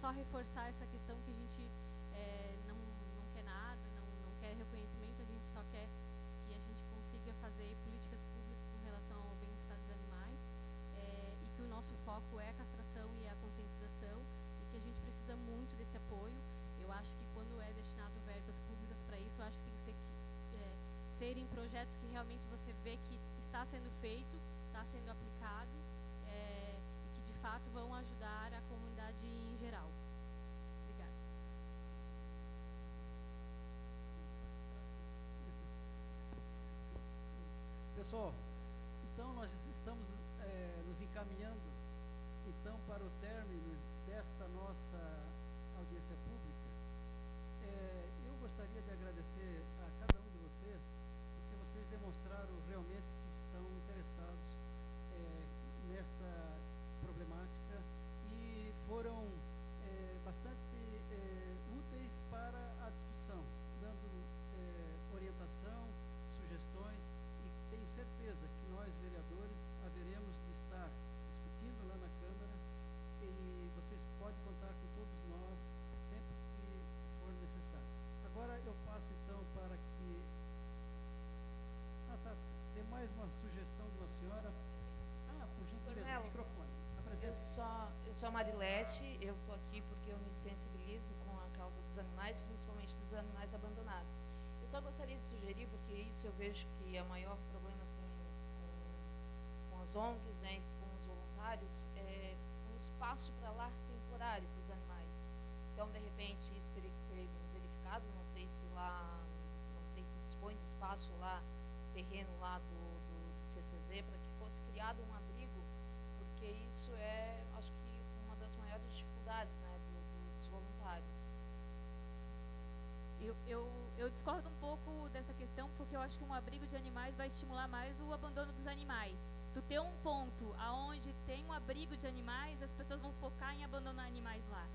só reforçar essa questão que a gente não quer nada, não quer reconhecimento, a gente só quer que a gente consiga fazer políticas públicas com relação ao bem-estar dos animais, e que o nosso foco é a castração e a conscientização, e que a gente precisa muito desse apoio. Eu acho que quando é destinado verbas públicas para isso, eu acho que tem que serem projetos que realmente você vê que está sendo feito, está sendo aplicado, e que de fato vão ajudar a comunidade em geral. Obrigada. Pessoal, então nós estamos nos encaminhando então para o término desta nossa audiência pública. Eu gostaria de agradecer a cada um de vocês, porque vocês demonstraram realmente que estão interessados nesta problemática e foram bastante úteis para a discussão, dando orientação, sugestões, e tenho certeza que nós, vereadores, haveremos de estar discutindo lá na Câmara, e vocês podem contar com todos nós sempre que for necessário. Agora eu passo então para que... tem mais uma sugestão de uma senhora. Por gentileza, microfone. Eu sou a Marilete, eu estou aqui porque eu me sensibilizo com a causa dos animais, principalmente dos animais abandonados. Eu só gostaria de sugerir, porque isso eu vejo que é o maior problema assim, com as ONGs, né, e com os voluntários, é um espaço para lar temporário para os animais. Então, de repente, isso teria que ser verificado, não sei se dispõe de espaço lá, terreno lá do CCZ, para que fosse criado um abrigo, porque isso é, acho que, uma das maiores dificuldades, né, dos voluntários. Eu discordo um pouco dessa questão, porque eu acho que um abrigo de animais vai estimular mais o abandono dos animais. Tu ter um ponto aonde tem um abrigo de animais, as pessoas vão focar em abandonar animais lá.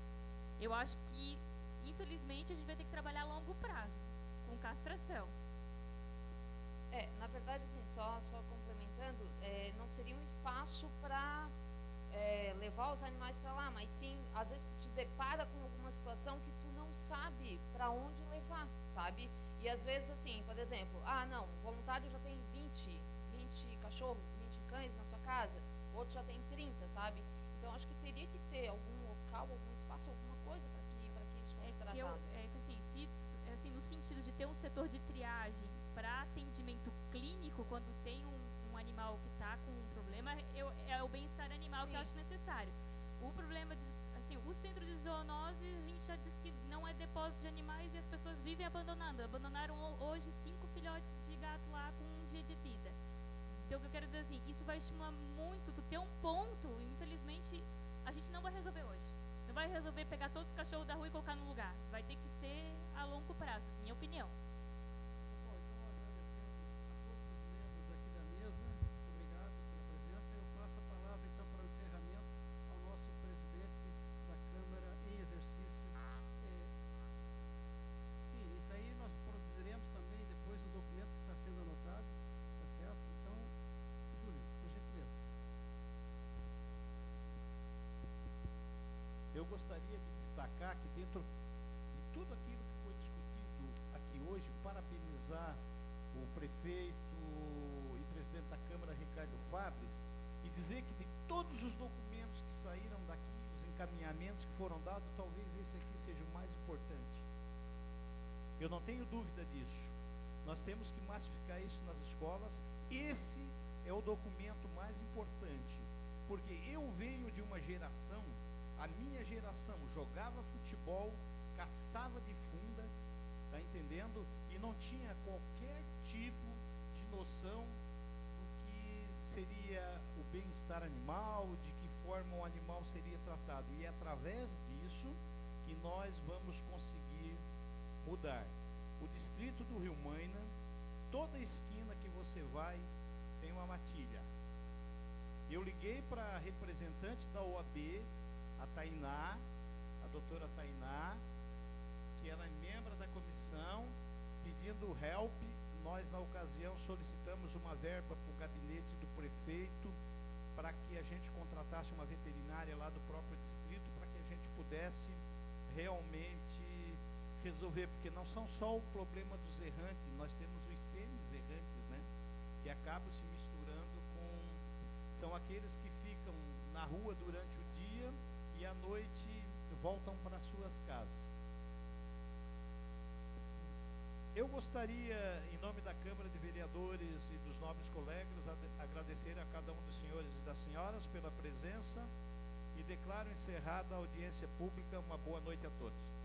Eu acho que, infelizmente, a gente vai ter que trabalhar a longo prazo, com castração. Na verdade, assim, só complementando, não seria um espaço para levar os animais para lá, mas sim, às vezes tu te depara com alguma situação que tu não sabe para onde levar, sabe? E às vezes, assim, por exemplo, não, o voluntário já tem 20 cachorros, 20 cães na sua casa, o outro já tem 30, sabe? Então, acho que teria que ter algum local, algum espaço, alguma coisa para que isso fosse tratado. Assim, no sentido de ter um setor de triagem para atendimento clínico, quando tem um animal que está com um problema, é o bem-estar animal. Sim. Que eu acho necessário. O problema o centro de zoonose, a gente já disse que não é depósito de animais e as pessoas vivem abandonando. Abandonaram hoje 5 filhotes de gato lá com um dia de vida. Então, o que eu quero dizer assim, isso vai estimular muito, tu ter um ponto, infelizmente, a gente não vai resolver hoje. Não vai resolver pegar todos os cachorros da rua e colocar no lugar. Vai ter que ser a longo prazo, minha opinião. Eu gostaria de destacar que dentro de tudo aquilo que foi discutido aqui hoje, parabenizar o prefeito e presidente da Câmara, Ricardo Fabres, e dizer que de todos os documentos que saíram daqui, os encaminhamentos que foram dados, talvez esse aqui seja o mais importante. Eu não tenho dúvida disso. Nós temos que massificar isso nas escolas. Esse é o documento mais importante, porque eu venho de uma geração. A minha geração jogava futebol, caçava de funda, tá entendendo? E não tinha qualquer tipo de noção do que seria o bem-estar animal, de que forma o animal seria tratado. E é através disso que nós vamos conseguir mudar. O distrito do Rio Maina, toda esquina que você vai, tem uma matilha. Eu liguei para representantes da OAB, a Tainá, a doutora Tainá, que ela é membro da comissão, pedindo help. Nós, na ocasião, solicitamos uma verba para o gabinete do prefeito, para que a gente contratasse uma veterinária lá do próprio distrito, para que a gente gente pudesse realmente resolver, porque não são só o problema dos errantes, nós temos os semi-errantes, né, que acabam se misturando com, são aqueles que ficam na rua durante o dia e à noite voltam para suas casas. Eu gostaria, em nome da Câmara de Vereadores e dos nobres colegas, agradecer a cada um dos senhores e das senhoras pela presença e declaro encerrada a audiência pública. Uma boa noite a todos.